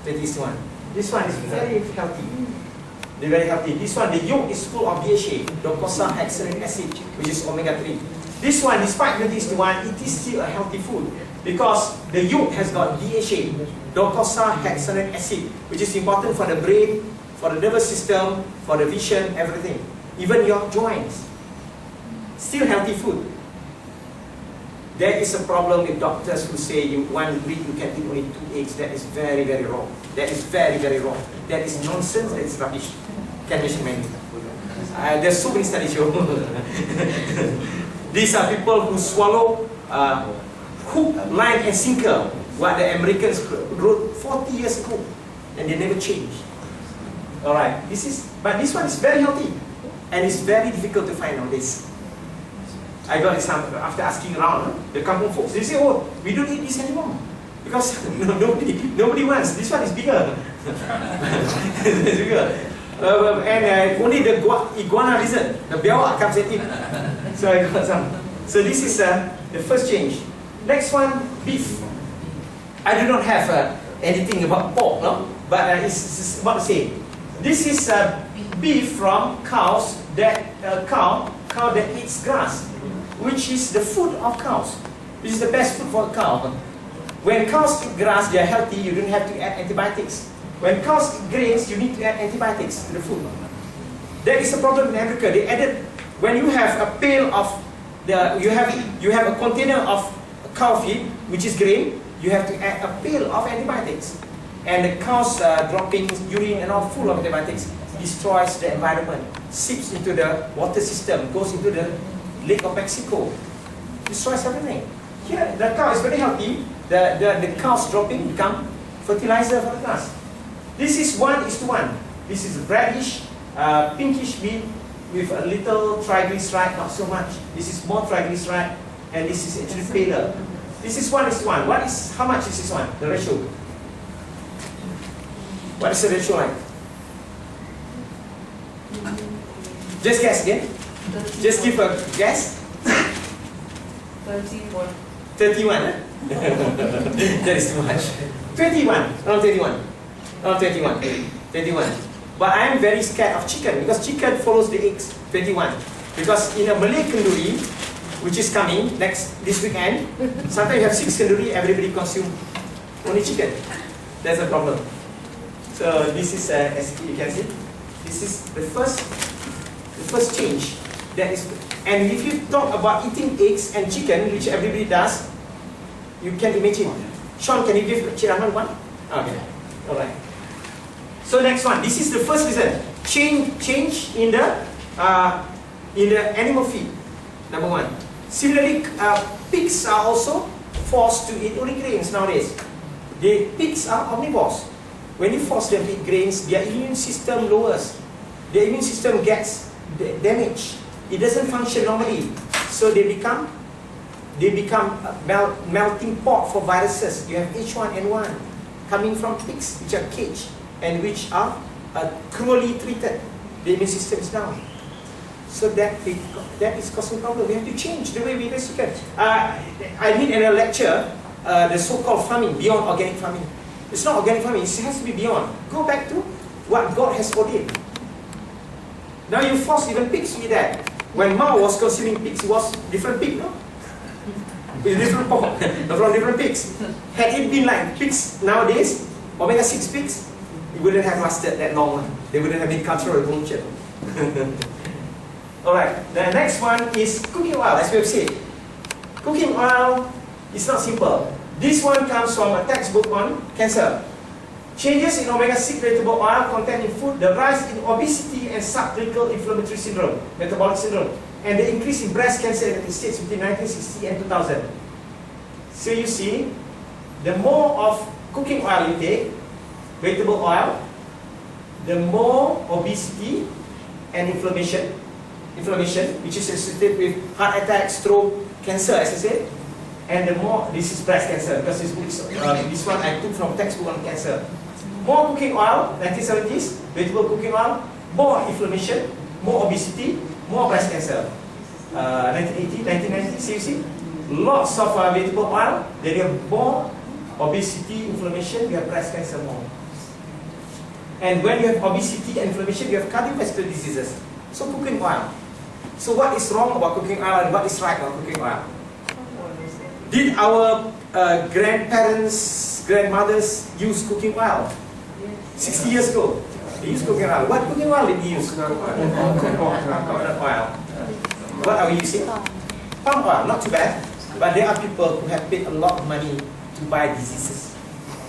20:1. This one is very healthy. They're very healthy. This one, the yolk is full of DHA, docosahexaenic acid, which is omega-3. This one, despite that is the one, it is still a healthy food because the yolk has got DHA, docosahexaenic acid, which is important for the brain, for the nervous system, for the vision, everything. Even your joints. Still healthy food. There is a problem with doctors who say you one week you can eat only 2 eggs. That is very, very wrong. That is very, very wrong. That is nonsense. That is rubbish. Can mention many. There's so many studies show. These are people who swallow hook, line, and sinker. What the Americans wrote 40 years ago, and they never changed. All right. But this one is very healthy, and it's very difficult to find nowadays. I got this after asking around the kampung folks. They say, "Oh, we don't eat this anymore because nobody wants. This one is bigger." It's bigger. And only the iguana lizard, the biawak comes and eat. So I got some. So this is the first change. Next one, beef. I do not have anything about pork, no? But it's about the same. This is beef from cows that cow that eats grass, which is the food of cows. This is the best food for a cow. When cows eat grass, they are healthy. You don't have to add antibiotics. When cows eat grains, you need to add antibiotics to the food. There is a problem in Africa. They added, when you have a pail of you have a container of cow feed, which is grain, you have to add a pail of antibiotics. And the cows dropping urine and all full of antibiotics destroys the environment, seeps into the water system, goes into the Lake of Mexico, destroys everything. Here, the cow is very healthy. The cows dropping become fertilizer for the grass. This is 1:1. This is reddish, pinkish meat with a little triglyceride, not so much. This is more triglyceride, and this is actually paler. This is 1:1. How much is this one? The ratio. What is the ratio like? Just guess again. Just give a guess.
31.
31. That is too much. 21. Around 21. Around 21. 21. But I am very scared of chicken because chicken follows the eggs. 21. Because in a Malay kenduri, which is coming this weekend, sometimes you have 6 kenduri, everybody consume only chicken. That's a problem. So this is, as you can see, this is the first change. That is, and if you talk about eating eggs and chicken, which everybody does, you can imagine. Sean, can you give Chiraman one? Okay, all right. So next one. This is the first reason. Change in the animal feed. Number 1. Similarly, pigs are also forced to eat only grains nowadays. The pigs are omnivores. When you force them to eat grains, their immune system lowers. Their immune system gets damaged. It doesn't function normally. So they become a melting pot for viruses. You have H1N1 coming from pigs, which are caged and which are cruelly treated. The immune system is down. So that is causing problem. We have to change the way we raise chicken. I did in a lecture the so-called farming, beyond organic farming. It's not organic farming, it has to be beyond. Go back to what God has ordained. Now you force even pigs to eat that. When Mao was consuming pigs, it was different pig, no? With different pork, from different pigs. Had it been like pigs nowadays, omega-6 pigs, it wouldn't have lasted that long. They wouldn't have been cultural revolution. Alright, the next one is cooking oil, as we have said. Cooking oil is not simple. This one comes from a textbook on cancer. Changes in omega-6 vegetable oil content in food, the rise in obesity and subclinical inflammatory syndrome, metabolic syndrome, and the increase in breast cancer in the United States between 1960 and 2000. So you see, the more of cooking oil you take, vegetable oil, the more obesity and inflammation, which is associated with heart attack, stroke, cancer, as I said, and the more, this is breast cancer, because this one I took from textbook on cancer. More cooking oil, 1970s, vegetable cooking oil, more inflammation, more obesity, more breast cancer. 1980, 1990, see you see? Lots of vegetable oil, then you have more obesity, inflammation, you have breast cancer more. And when you have obesity and inflammation, you have cardiovascular diseases. So cooking oil. So what is wrong about cooking oil and what is right about cooking oil? Did our grandparents, grandmothers use cooking oil? 60 years ago, they used cooking oil. What cooking oil did they use? Coconut oil. What are we using? Palm oil, not too bad. But there are people who have paid a lot of money to buy diseases.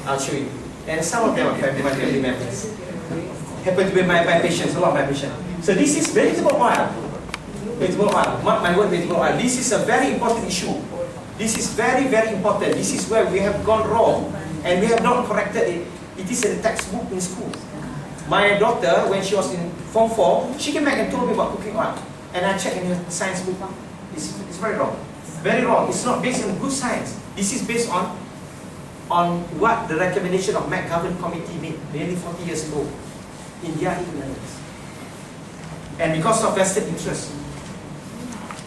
I'll show you. And some of them are my family members. Happen to be my patients, a lot of my patients. So this is vegetable oil. Vegetable oil, mark my word, vegetable oil. This is a very important issue. This is very, very important. This is where we have gone wrong and we have not corrected it. It is in the textbook in school. My daughter, when she was in Form 4, she came back and told me about cooking oil. And I checked in her science book. It's very wrong. Very wrong. It's not based on good science. This is based on what the recommendation of McGovern Committee made nearly 40 years ago in their ignorance. And because of vested interest.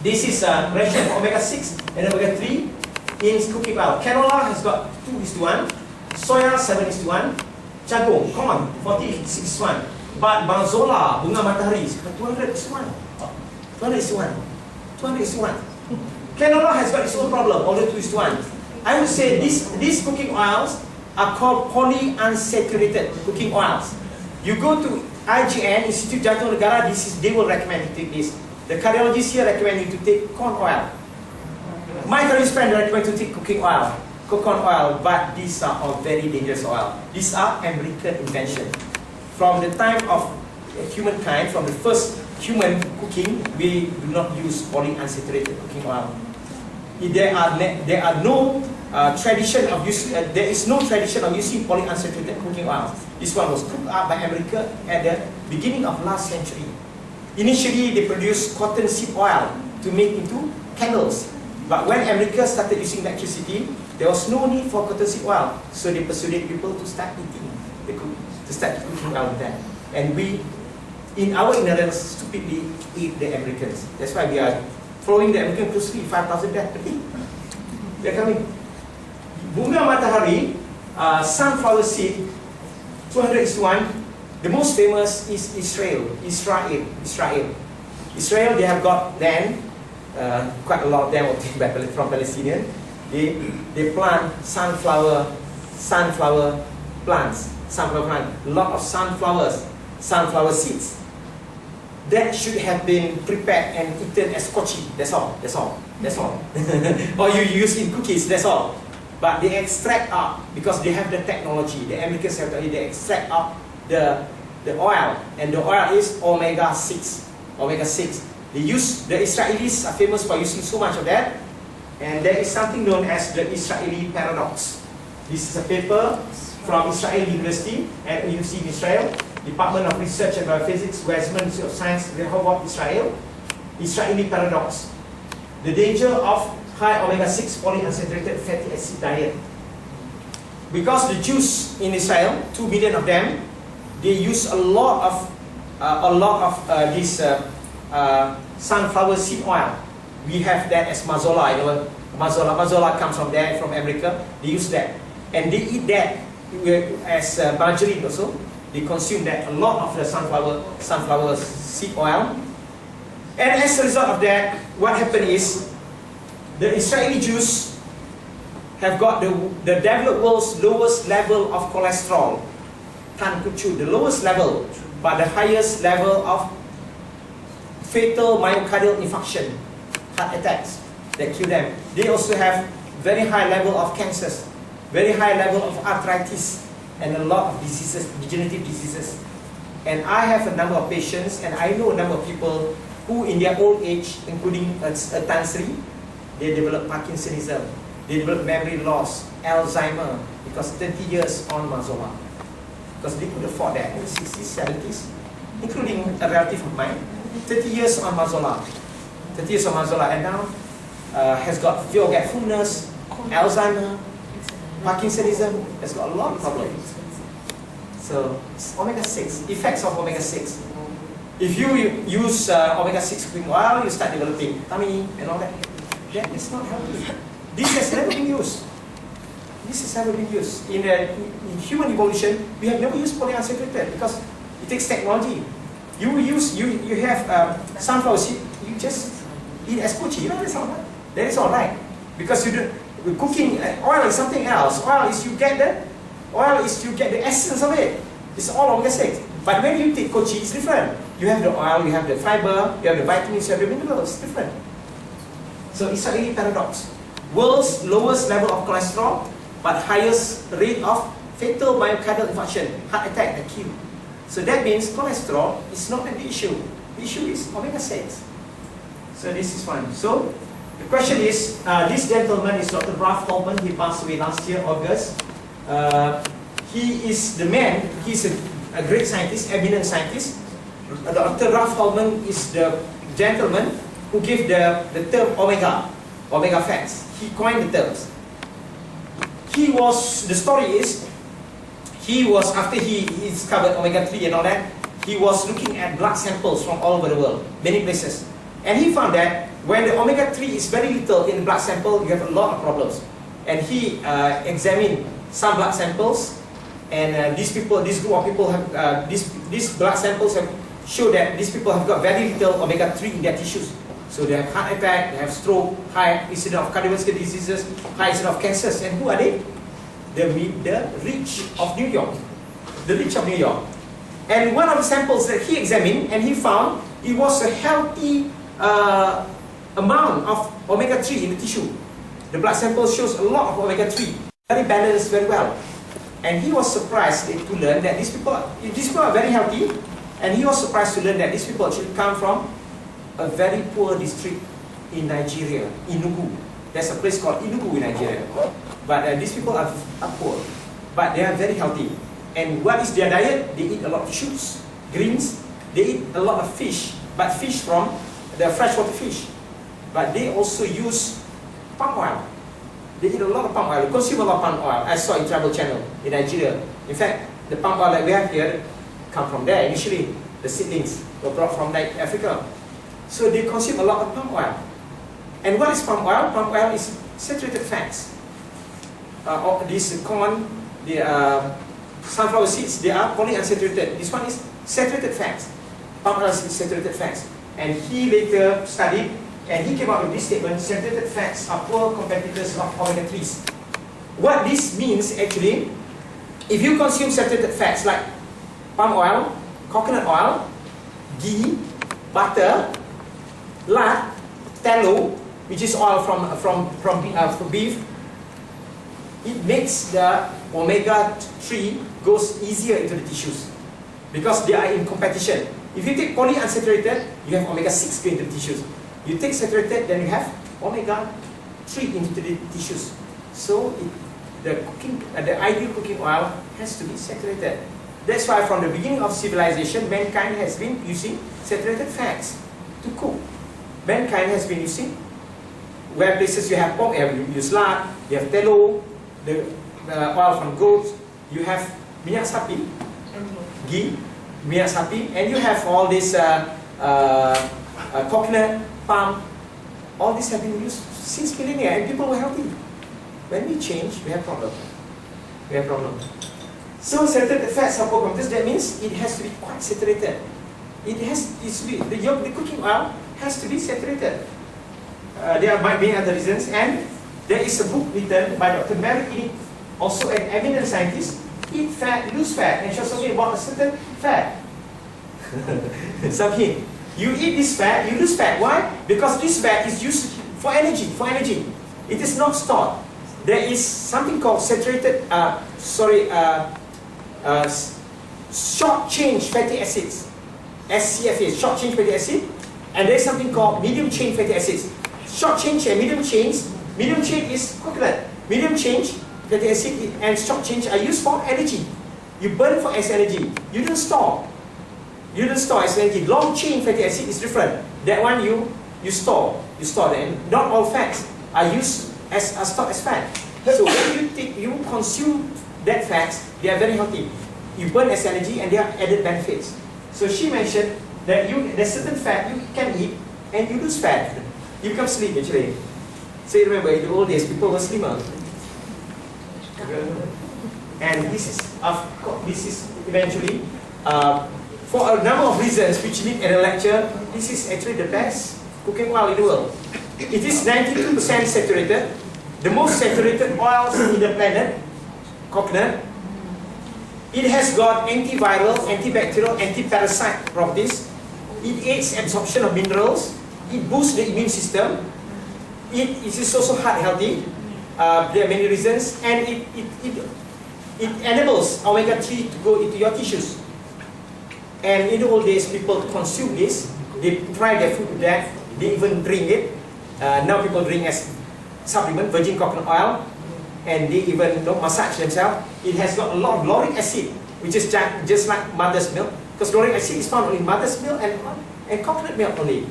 This is a ratio of omega-6 and omega-3 in cooking oil. Canola has got 2:1, soya 7:1, jagung, come on, 46:1. But mazola, bunga matahari, is 200:1. 200:1. 200:1. Canola has got its own problem, only 2:1. I would say these cooking oils are called polyunsaturated cooking oils. You go to IGN, Institute Jantung Negara, they will recommend you take this. The cardiologists here recommend you to take corn oil. My cardiologist friend recommend to take cooking oil, coconut oil, but these are all very dangerous oil. These are American invention. From the time of humankind, from the first human cooking, we do not use polyunsaturated cooking oil. There are no tradition of use. There is no tradition of using polyunsaturated cooking oil. This one was cooked up by America at the beginning of last century. Initially, they produced cottonseed oil to make into candles. But when America started using electricity, there was no need for cottonseed oil. So they persuaded people to start eating, to start cooking oil with that. And we, in our ignorance, stupidly eat the Americans. That's why we are following the American closely. 5,000 deaths per day. They're coming. Bunga matahari, sunflower seed, 200:1. The most famous is Israel. Israel, they have got land, quite a lot of them from Palestinian. They plant sunflower plants, a lot of sunflower seeds. That should have been prepared and eaten as kochi. That's all. Or you use in cookies, that's all. But they extract out, because they have the technology, the Americans have they extract out the oil, and the oil is omega-6. The Israelis are famous for using so much of that, and there is something known as the Israeli paradox. This is a paper from Israel University and UC in Israel, Department of Research and Biophysics, Azman Institute of Science, Rehovot, Israel. Israeli paradox: the danger of high omega-6 polyunsaturated fatty acid diet. Because the Jews in Israel, 2 million of them, they use a lot of this sunflower seed oil. We have that as mazola. You know, mazola comes from there, from America. They use that, and they eat that as margarine also. They consume that, a lot of the sunflower seed oil. And as a result of that, what happened is the Israeli Jews have got the developed world's lowest level of cholesterol. The lowest level, but the highest level of fatal myocardial infarction, heart attacks that kill them. They also have very high level of cancers, very high level of arthritis, and a lot of diseases, degenerative diseases. And I have a number of patients, and I know a number of people who in their old age, including a Tansri, they develop Parkinsonism, they develop memory loss, Alzheimer, because 30 years on mazola. Because they could afford that in the 60s, 70s, including a relative of mine, 30 years on mazola. 30 years on mazola, and now has got forgetfulness, Alzheimer, Parkinsonism, has got a lot of problems. So, omega-6, effects of omega-6. If you use omega-6 cooking oil, you start developing tummy and all that. That is not healthy. This has never been used. This has never been used. In human evolution, we have never used polyunsaturated because it takes technology. You have sunflower seed, you just eat as kuchi, you know, that's all right. That is all right. Because cooking oil is something else. Oil is you get the essence of it. It's all omega-6. But when you take kochi, it's different. You have the oil, you have the fiber, you have the vitamins, you have the minerals. It's different. So it's a really paradox. World's lowest level of cholesterol, but highest rate of fatal myocardial infarction, heart attack, and kill. So that means cholesterol is not the issue. The issue is omega-6. So this is one. So the question is, this gentleman is Dr. Ralph Holman. He passed away last year, August. He is the man, he's a great scientist, eminent scientist. Dr. Ralph Holman is the gentleman who gave the term omega fats. He coined the terms. The story is, after he discovered omega-3 and all that, he was looking at blood samples from all over the world, many places. And he found that when the omega-3 is very little in the blood sample, you have a lot of problems. And he examined some blood samples, and this group of people have, these blood samples have showed that these people have got very little omega-3 in their tissues. So they have heart attack, they have stroke, high incidence of cardiovascular diseases, high incidence of cancers. And who are they? The rich of New York. The rich of New York. And one of the samples that he examined, and he found it was a healthy amount of omega-3 in the tissue. The blood sample shows a lot of omega-3, very balanced, very well. And he was surprised to learn that these people are very healthy, and he was surprised to learn that these people actually come from a very poor district in Nigeria, Enugu. There's a place called Enugu in Nigeria. But these people are poor, but they are very healthy. And what is their diet? They eat a lot of shoots, greens. They eat a lot of fish, but fish from the freshwater fish. But they also use palm oil. They eat a lot of palm oil, consume a lot of palm oil. I saw in Travel Channel in Nigeria. In fact, the palm oil that we have here come from there. Initially, the seedlings were brought from Africa. So they consume a lot of palm oil. And what is palm oil? Palm oil is saturated fats. This corn, the sunflower seeds, they are polyunsaturated. This one is saturated fats. Palm oil is saturated fats. And he later studied, and he came up with this statement: saturated fats are poor competitors of omega-3s. What this means actually, if you consume saturated fats like palm oil, coconut oil, ghee, butter, lard, tallow, which is oil from beef, it makes the omega-3 goes easier into the tissues because they are in competition. If you take polyunsaturated, you have omega-6 going into the tissues. You take saturated, then you have omega-3 into the tissues. So the ideal cooking oil has to be saturated. That's why from the beginning of civilization, mankind has been using saturated fats to cook. Mankind has been using, where places you have pork, you use lard, you have tallow, the oil from goats, you have minyak sapi, ghee, minyak sapi, and you have all this coconut, palm. All these have been used since millennia, and people were healthy. When we change, we have problem. We have problem. So saturated fats are poor competitors. That means it has to be quite saturated. The cooking oil has to be saturated. There might be other reasons, and there is a book written by Dr. Medik, also an eminent scientist. Eat fat, lose fat, and she's talking about a certain fat. Some hint. You eat this fat, you lose fat. Why? Because this fat is used for energy. It is not stored. There is something called saturated, short chain fatty acids, SCFA, short chain fatty acid, and there is something called medium chain fatty acids. Short chain and medium chains. Medium chain is coconut. Medium chain fatty acid and short chain are used for energy. You burn for as energy. You don't store. You don't store as energy. Long chain fatty acid is different. That one you store. You store them. Not all fats are used as stored as fat. So when you consume that fats, they are very healthy. You burn as energy, and there are added benefits. So she mentioned that there's certain fat you can eat, and you lose fat. You become slim actually. So you remember in the old days, people were slimmer. And this is eventually, for a number of reasons which need in a lecture, this is actually the best cooking oil in the world. It is 92% saturated, the most saturated oils in the planet, coconut. It has got antiviral, antibacterial, anti-parasite properties. It aids absorption of minerals. It boosts the immune system. It is also heart healthy. There are many reasons, and it enables omega-3 to go into your tissues. And in the old days, people consume this. They fry their food with that. They even drink it. Now people drink as supplement, virgin coconut oil, and they even massage themselves. It has got a lot of lauric acid, which is just like mother's milk, because lauric acid is found only in mother's milk and coconut milk only.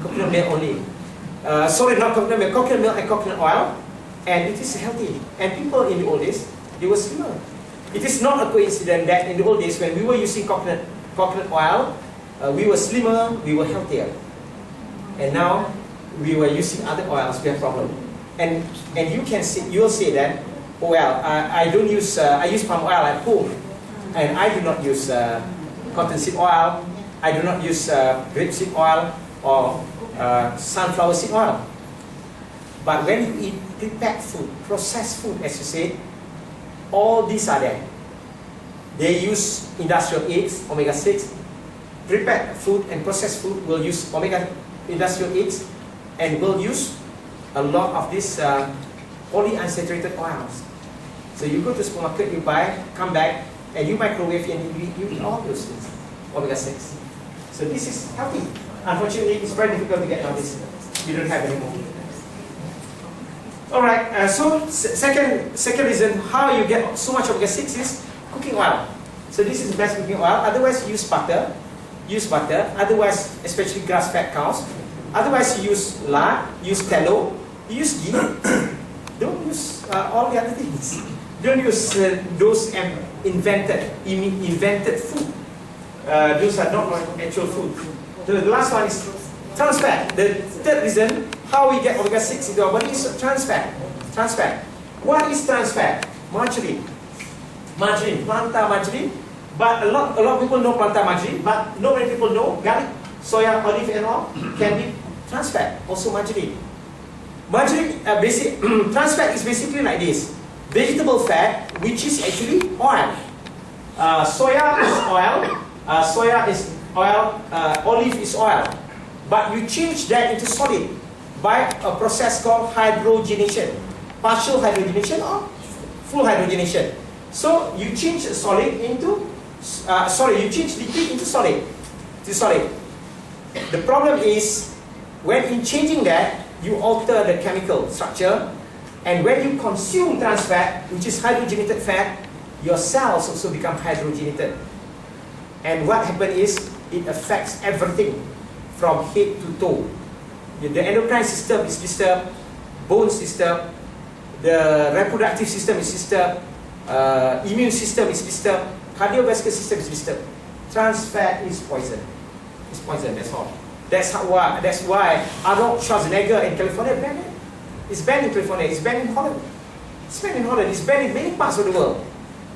Coconut milk only. Sorry, not coconut milk, coconut milk and coconut oil, and it is healthy. And people in the old days, they were slimmer. It is not a coincidence that in the old days when we were using coconut oil, we were slimmer, we were healthier. And now we were using other oils, we have problem. And you can see, you'll say that, oh well, I don't use, I use palm oil at home, and I do not use cottonseed oil, I do not use grapeseed oil or sunflower seed oil. But when you eat prepared food, processed food, as you say, all these are there. They use industrial aids, omega-6. Prepared food and processed food will use industrial aids, and will use a lot of these polyunsaturated oils. So you go to the supermarket, you buy, come back, and you microwave and you eat all those things, omega-6. So this is healthy. Unfortunately, it's very difficult to get nowadays. We don't have anymore. All right. So second reason how you get so much omega-6 is cooking oil. So this is the best cooking oil. Otherwise, use butter. Use butter. Otherwise, especially grass-fed cows. Otherwise, you use lard. Use tallow. Use ghee. Don't use all the other things. Don't use those invented food. Those are not actual food. The last one is trans fat. The third reason how we get omega-6 into our body is trans fat. Trans fat. What is trans fat? Margarine. Margarine, planta margarine. But a lot of people know planta margarine, but not many people know garlic, soya, olive, and all can be trans fat. Also margarine. Margarine, trans fat is basically like this: vegetable fat, which is actually oil. Soya is oil. Olive is oil. But you change that into solid by a process called hydrogenation, partial hydrogenation or full hydrogenation. So you change solid into, you change liquid into solid. The problem is when in changing that, you alter the chemical structure, and when you consume trans fat, which is hydrogenated fat, your cells also become hydrogenated. And what happens is it affects everything from head to toe. The endocrine system is disturbed, bone system, the reproductive system is disturbed, immune system is disturbed, cardiovascular system is disturbed. Trans fat is poison. It's poison, that's all. That's why Arnold Schwarzenegger in California banned it. It's banned in California, it's banned in Holland. It's banned in Holland, it's banned in many parts of the world.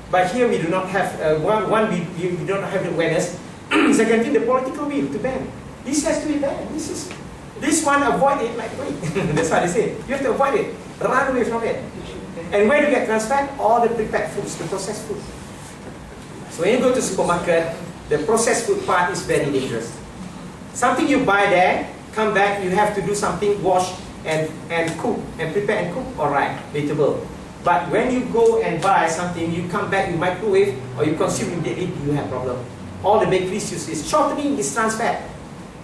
But here we do not have, we do not have the awareness. Second thing, the political will to ban. This has to be banned. This one, avoid it like wait. That's what they say. You have to avoid it. Run away from it. And where do you get trans fat? All the prepared foods, the processed food. So when you go to supermarket, the processed food part is very dangerous. Something you buy there, come back, you have to do something, wash and cook, and prepare and cook, alright, vegetable. But when you go and buy something, you come back, you microwave, or you consume immediately, you have problem. All the bakeries use this. Shortening is trans fat.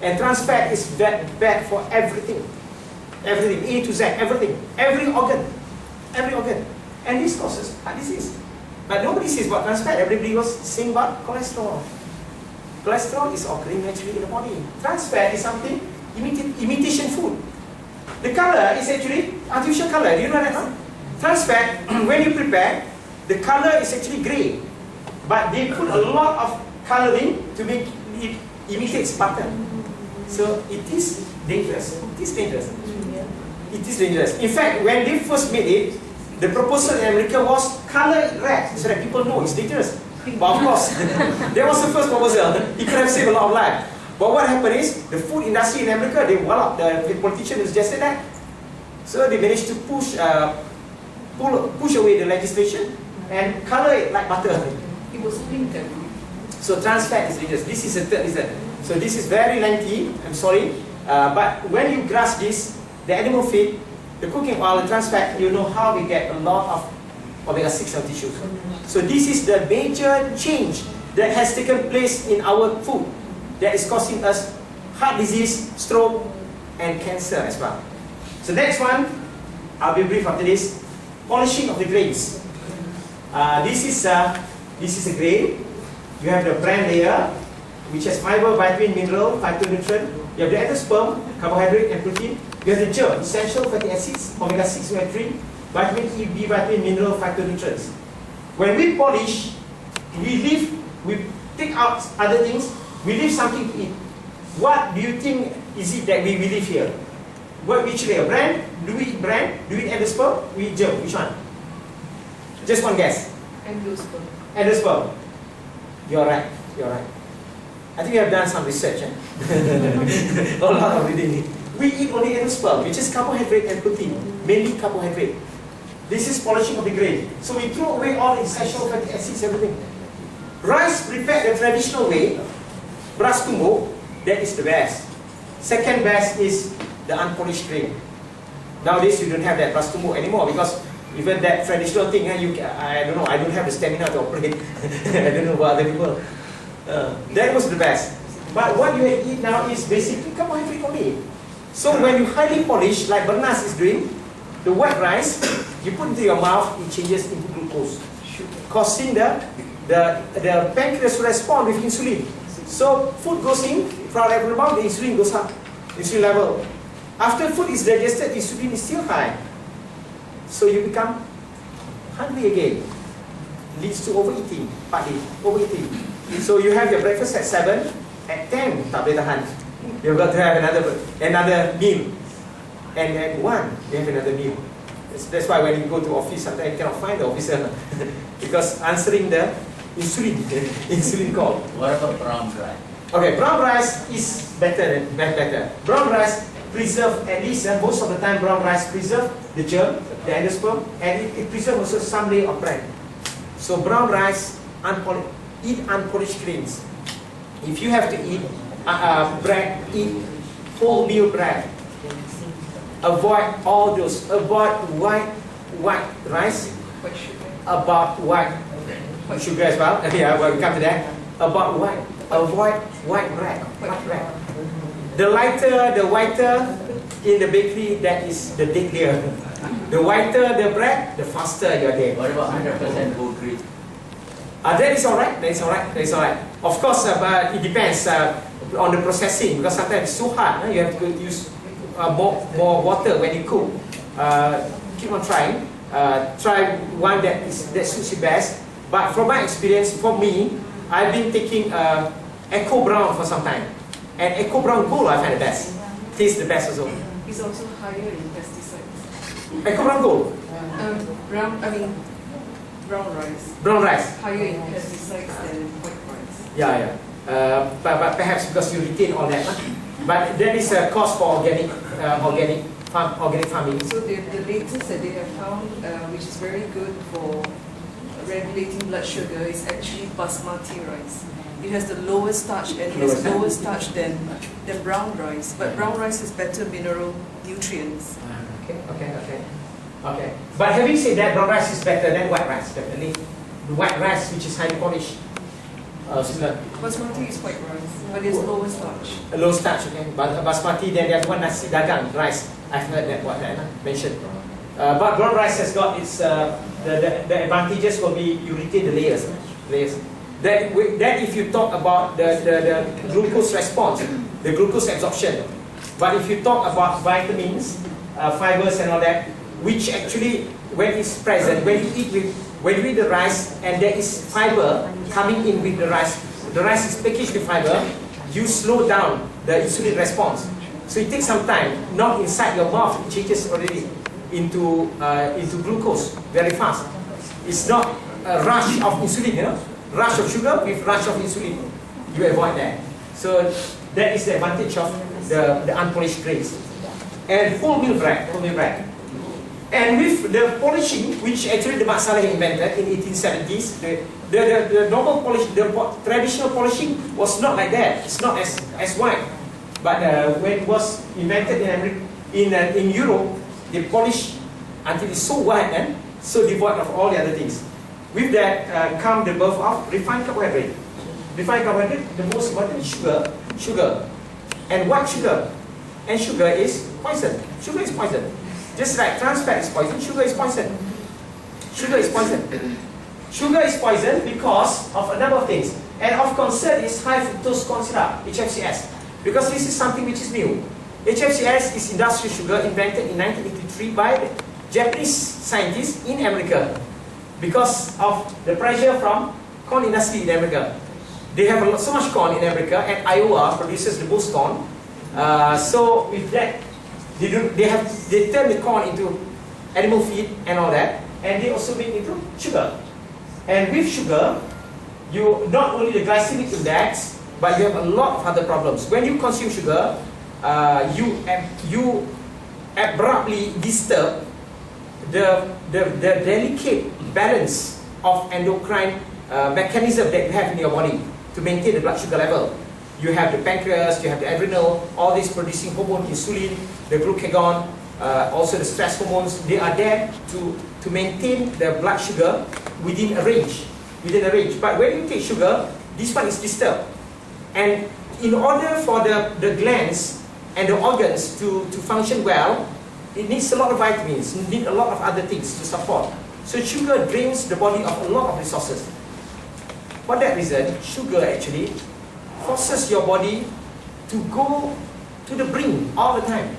And trans fat is bad for everything. Everything, A to Z, everything. Every organ. And this causes heart disease. But nobody says about trans fat. Everybody was saying about cholesterol. Cholesterol is occurring naturally in the body. Trans fat is something, imitation food. The color is actually artificial color. Do you know that? Huh? Trans fat, when you prepare, the color is actually grey. But they put a lot of coloring to make it imitates butter. So it is dangerous. It is dangerous. It is dangerous. In fact, when they first made it, the proposal in America was color it red so that people know it's dangerous. But of course, that was the first proposal. It could have saved a lot of life. But what happened is, the food industry in America, the politician suggested that. So they managed to push away the legislation and color it like butter.
It was printed.
So trans fat is dangerous. This is the third reason. So this is very lengthy, I'm sorry. But when you grasp this, the animal feed, the cooking oil, the trans fat, you know how we get a lot of omega-6 healthy tissues. So this is the major change that has taken place in our food that is causing us heart disease, stroke, and cancer as well. So next one, I'll be brief after this. Polishing of the grains. This is a grain. You have the bran layer, which has fiber, vitamin, mineral, phytonutrient. You have the endosperm, carbohydrate and protein. You have the germ, essential fatty acids, omega-6, omega-3, vitamin E, B vitamin, mineral, phytonutrients. When we polish, we take out other things, we leave something to eat. What do you think is it that we leave here? Which layer? Bran? Do we eat bran? Do we eat endosperm? We eat germ. Which one? Just one guess.
Endosperm.
Endosperm. You're right. You're right. I think you have done some research. A lot of reading. We eat only endosperm, which is carbohydrate and protein, mainly carbohydrate. This is polishing of the grain. So we throw away all the essential fatty acids, everything. Rice prepared the traditional way, beras tumbuk, that is the best. Second best is the unpolished grain. Nowadays you don't have that beras tumbuk anymore because even that traditional thing, I don't know, I don't have the stamina to operate. I don't know about other people. That was the best. But what you eat now is basically carbohydrate only. So when you highly polish, like Bernas is doing, the white rice, you put into your mouth, it changes into glucose, causing the pancreas to respond with insulin. So food goes in, from the mouth, the insulin goes up, insulin level. After food is digested, insulin is still high. So you become hungry again. Leads to overeating, partly overeating. So you have your breakfast at 7, at 10, tak boleh tahan. You've got to have another meal. And at 1, you have another meal. That's why when you go to office, sometimes you cannot find the officer because answering the insulin call.
What about brown rice?
Okay, brown rice is better. Brown rice preserve at least, most of the time brown rice preserve the germ, the endosperm, and it preserves also some layer of bran. So brown rice, eat unpolished grains. If you have to eat bread, eat wholemeal bread. Avoid all those. Avoid white rice.
White sugar.
About white sugar as well. Yeah, we'll come to that. About white. Avoid white bread. White bread. The whiter in the bakery, that is the deadlier. The whiter the bread, the faster you're dead.
What about 100% whole grain?
That is alright. That is alright. Of course, but it depends on the processing because sometimes it's so hard. You have to use more water when you cook. Keep on trying. Try one that suits you best. But from my experience, for me, I've been taking Eco Brown for some time, and Eco Brown Gold I find the best. Tastes the best also.
It's also higher in pesticides.
Eco Brown Gold.
Brown rice.
Brown rice.
Higher in pesticides than white rice.
Yeah. But perhaps because you retain all that. But there is a cost for organic farming.
So the latest that they have found, which is very good for regulating blood sugar, is actually basmati rice. It has the lowest starch and it has lower starch than brown rice. But brown rice has better mineral nutrients.
Okay. But having said that, brown rice is better than white rice, definitely. The white rice, which is highly polished, similar.
Basmati is white rice, but it's lower starch.
Low starch, okay. But basmati, then there's one nasi dagang rice. I've heard that what I mentioned. But brown rice has got its the advantages will be you retain the layers. That if you talk about the glucose response, the glucose absorption. But if you talk about vitamins, fibers and all that, which actually when it's present, when you eat the rice and there is fiber coming in with the rice is packaged with fiber, you slow down the insulin response. So it takes some time, not inside your mouth, it changes already. into glucose very fast. It's not a rush of insulin, you know, rush of sugar with rush of insulin. You avoid that. So that is the advantage of the unpolished grades. And wholemeal bread. And with the polishing, which actually the Mak Saleh invented in 1870s, the normal polish, the traditional polishing was not like that. It's not as white. But when it was invented in Europe, they polish until it's so white and so devoid of all the other things. With that come the birth of refined carbohydrate. Refined carbohydrate, the most important is sugar, and white sugar. And sugar is poison. Sugar is poison. Just like trans fat is poison, sugar is poison. Sugar is poison. Sugar is poison because of a number of things. And of concern is high fructose corn syrup, HFCS. Because this is something which is new. HFCS is industrial sugar invented in 1983 by Japanese scientists in America because of the pressure from corn industry in America. They have so much corn in America, and Iowa produces the most corn. So with that, they turn the corn into animal feed and all that, and they also make into sugar. And with sugar, you not only the glycemic index, but you have a lot of other problems. When you consume sugar, you abruptly disturb the delicate balance of endocrine mechanism that you have in your body to maintain the blood sugar level. You have the pancreas, you have the adrenal, all these producing hormone, insulin, the glucagon, also the stress hormones. They are there to maintain the blood sugar within a range. But when you take sugar, this one is disturbed. And in order for the glands and the organs to function well, it needs a lot of vitamins, it needs a lot of other things to support. So sugar drains the body of a lot of resources. For that reason, sugar actually forces your body to go to the brink all the time.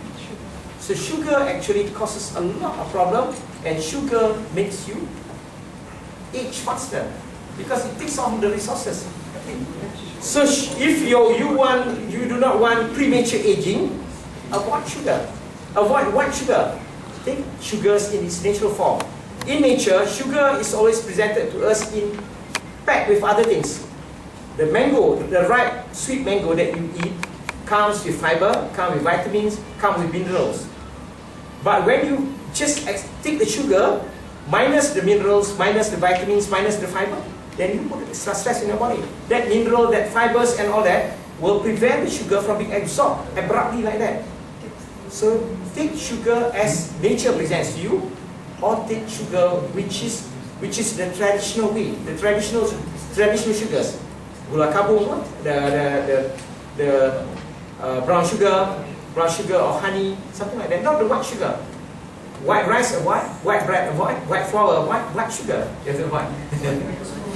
So sugar actually causes a lot of problem, and sugar makes you age faster because it takes on the resources. So if you do not want premature aging, avoid sugar. Avoid white sugar. Take sugars in its natural form. In nature, sugar is always presented to us in packed with other things. The mango, the ripe sweet mango that you eat comes with fiber, comes with vitamins, comes with minerals. But when you just take the sugar, minus the minerals, minus the vitamins, minus the fiber, then you put extra stress in your body. That mineral, that fibers and all that will prevent the sugar from being absorbed abruptly like that. So take sugar as nature presents to you, or take sugar which is the traditional way, the traditional sugars. Gula kabung, the brown sugar or honey, something like that. Not the white sugar. White rice avoid, white bread avoid, white flour avoid, black sugar you have to avoid.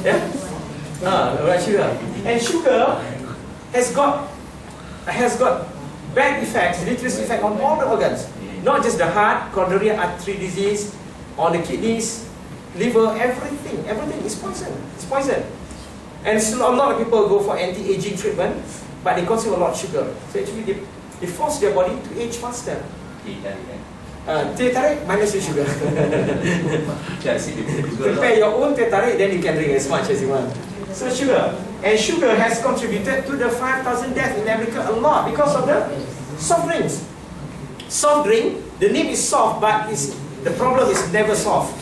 Yeah, white sugar. And sugar has got bad effects, detritus effect on all the organs, not just the heart, coronary artery disease, on the kidneys, liver, everything is poison. It's poison. And still a lot of people go for anti-aging treatment, but they consume a lot of sugar. So actually they force their body to age faster. Teh tarik minus the sugar. Prepare your own teh tarik, then you can drink as much as you want. So sugar. And sugar has contributed to the 5,000 deaths in America a lot because of the soft drinks. Soft drink, the name is soft, but the problem is never soft.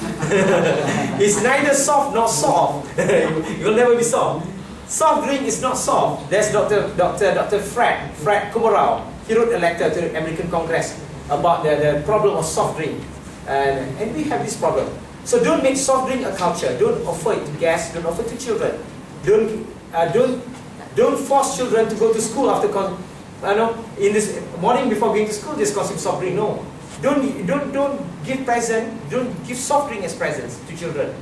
It's neither soft nor soft. It will never be soft. Soft drink is not soft. There's Dr. Fred Kummerow. He wrote a letter to the American Congress about the problem of soft drink. And we have this problem. So don't make soft drink a culture. Don't offer it to guests. Don't offer it to children. Don't force children to go to school after in this morning before going to school. Just consume soft drink. No. Don't give present. Don't give soft drink as presents to children,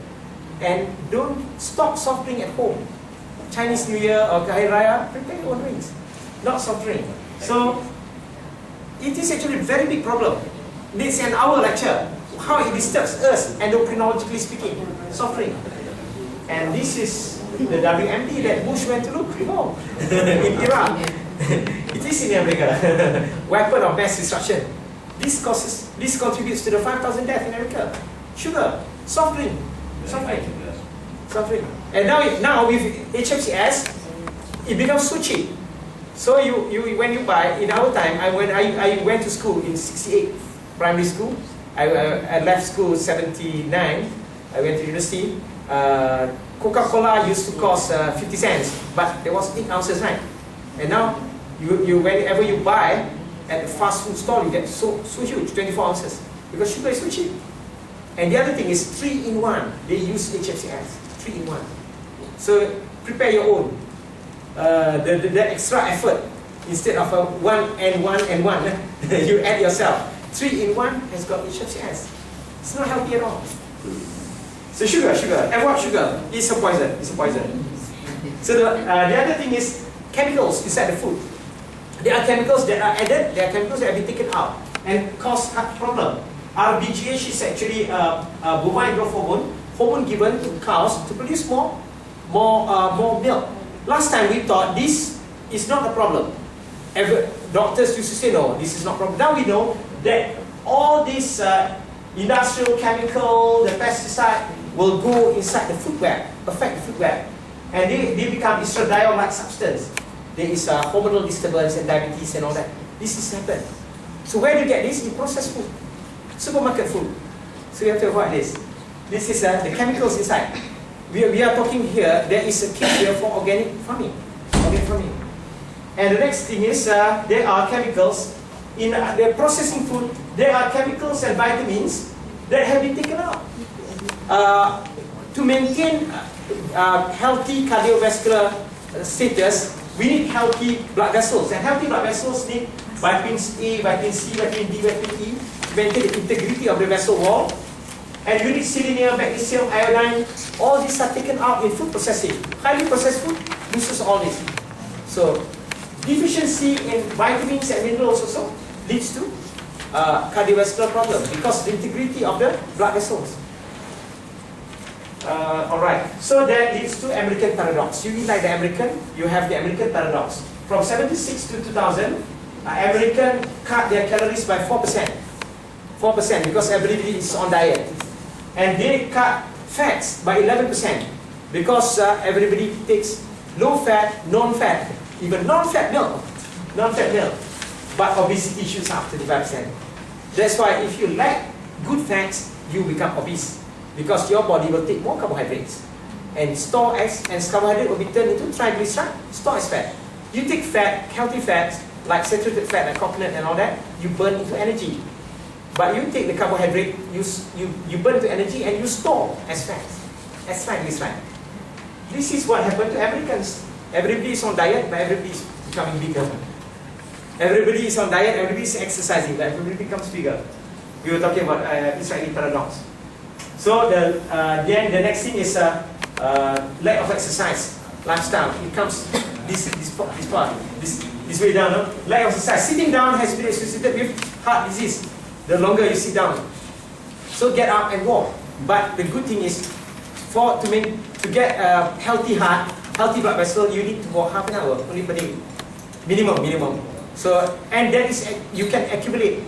and don't stock soft drink at home. Chinese New Year or Hari Raya, prepare your own drinks, not soft drink. So it is actually a very big problem. It's an hour lecture. How it disturbs us endocrinologically speaking. Soft drink, and this is the WMD that Bush went to look for in Iraq. It is in America. Weapon of mass destruction. This contributes to the 5,000 deaths in America. Sugar, soft drink, soft drink. And now with HFCS, it becomes so cheap. So you when you buy, in our time, when I went to school in '68, primary school. I left school 79. I went to university. Coca-Cola used to cost 50 cents, but there was 8 ounces, right? And now whenever you buy at the fast food store, you get so huge, 24 ounces, because sugar is so cheap. And the other thing is 3-in-1. They use HFCS, 3-in-1. So prepare your own. The extra effort, instead of one and one, you add yourself. 3-in-1 has got HFCS. It's not healthy at all. So sugar, avoid sugar. It's a poison. So the other thing is chemicals inside the food. There are chemicals that are added, there are chemicals that have been taken out and cause heart problem. RBGH is actually bovine growth hormone given to cows to produce more milk. Last time we thought this is not a problem. Doctors used to say no, this is not a problem. Now we know that all these industrial chemical, the pesticide will go inside the food web, affect the food web, and they become estradiol-like substance. There is hormonal disturbance and diabetes and all that. This is happened. So where do you get this? In processed food, supermarket food. So you have to avoid this. This is the chemicals inside. We are talking here, there is a case here for organic farming. And the next thing is, there are chemicals in the processing food. There are chemicals and vitamins that have been taken out. To maintain healthy cardiovascular status, we need healthy blood vessels. And healthy blood vessels need vitamins A, vitamin C, vitamin D, vitamin E to maintain the integrity of the vessel wall. And you need selenium, magnesium, iodine. All these are taken out in food processing. Highly processed food loses all this. So deficiency in vitamins and minerals also leads to cardiovascular problems because the integrity of the blood vessels. Alright, so that leads to American paradox. You eat like the American, you have the American paradox. From 76 to 2000, American cut their calories by 4%. 4% because everybody is on diet. And they cut fats by 11% because everybody takes low fat, non-fat, even non-fat milk. But obesity shoots up to 35%. That's why if you lack good fats, you become obese because your body will take more carbohydrates and store as carbohydrate will be turned into triglyceride, store as fat. You take fat, healthy fats like saturated fat like coconut and all that, you burn into energy. But you take the carbohydrate, you burn into energy and you store as fat, as triglyceride. This is what happened to Americans. Everybody is on diet, but everybody is becoming bigger. Everybody is on diet, everybody is exercising, but everybody becomes bigger. We were talking about Israeli paradox. So then the next thing is lack of exercise, lifestyle. It comes this way down. No? Lack of exercise. Sitting down has been associated with heart disease. The longer you sit down, so get up and walk. But the good thing is, to get a healthy heart, healthy blood vessel, you need to walk half an hour only per day, minimum. So and that is you can accumulate.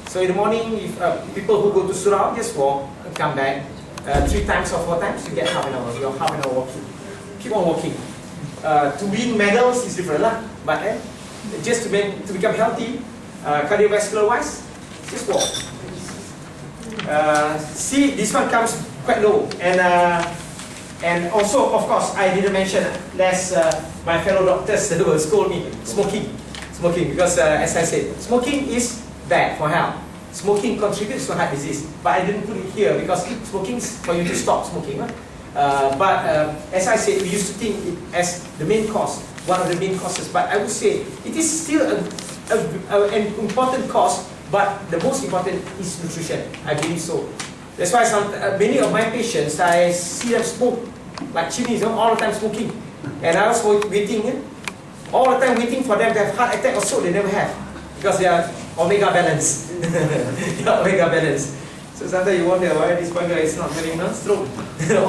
So in the morning, if people who go to surau just walk and come back 3 times or 4 times, you get half an hour. You're half an hour walking. Keep on walking. To win medals is different lah, but just to become healthy, cardiovascular wise. Just walk. See, this one comes quite low, and also, of course, I didn't mention, lest my fellow doctors will scold me, smoking, because as I said, smoking is bad for health. Smoking contributes to heart disease, but I didn't put it here because smoking is for you to stop smoking. But as I said, we used to think it as the main cause, one of the main causes. But I would say it is still an important cause. But the most important is nutrition. I believe so. That's why many of my patients, I see them smoke like chimneys, all the time smoking. And I was waiting, all the time waiting for them to have heart attack or so. They never have because they are omega balanced. So sometimes you wonder why this guy is not having a stroke.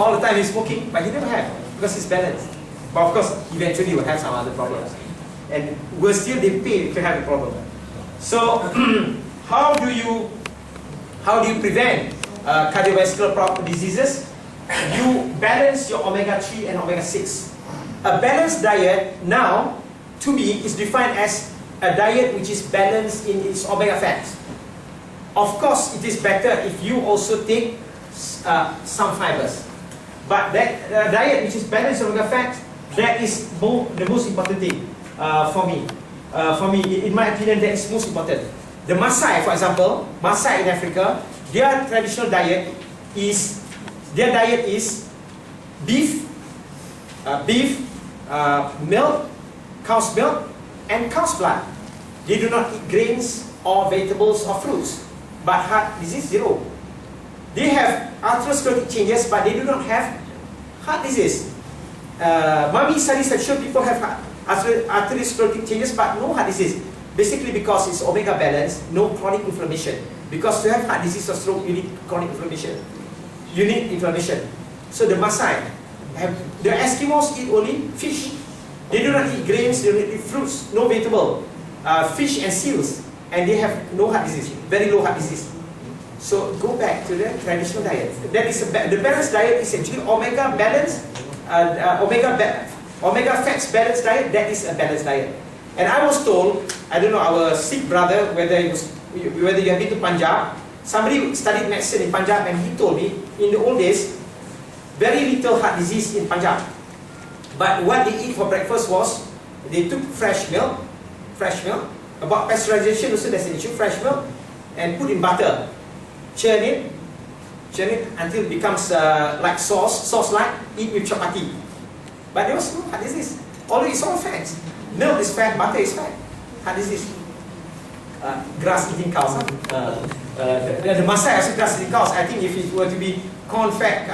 All the time he's smoking, but he never have because he's balanced. But of course, eventually he will have some other problems. And worse still, they pay to have a problem. So how do you prevent cardiovascular diseases? You balance your omega-3 and omega-6. A balanced diet now, to me, is defined as a diet which is balanced in its omega fats. Of course, it is better if you also take some fibers. But that diet which is balanced in omega fats, that is the most important thing for me. In my opinion, that is most important. The Maasai, for example, Maasai in Africa, their traditional diet is beef, milk, cow's milk, and cow's blood. They do not eat grains or vegetables or fruits. But heart disease, zero. They have atherosclerotic changes, but they do not have heart disease. Many studies have shown people have atherosclerotic changes, but no heart disease. Basically because it's omega balance, no chronic inflammation. Because to have heart disease or stroke, you need chronic inflammation. You need inflammation. So the Maasai, the Eskimos eat only fish. They do not eat grains, they don't eat fruits, no vegetable, fish and seals, and they have no heart disease, very low heart disease. So go back to the traditional diet. That is the balanced diet is actually omega balance, omega fats balanced diet. That is a balanced diet. And I was told, I don't know, our Sikh brother, whether you have been to Punjab. Somebody studied medicine in Punjab, and he told me in the old days, very little heart disease in Punjab. But what they eat for breakfast was, they took fresh milk, about pasteurization also there's an issue, fresh milk, and put in butter, churn it until it becomes like sauce-like, eat with chapati. But there was no heart disease, although it's all fats. Milk is fat, butter is fat. Heart disease. Grass-eating cows. The Maasai also grass-eating cows. I think if it were to be corn-fed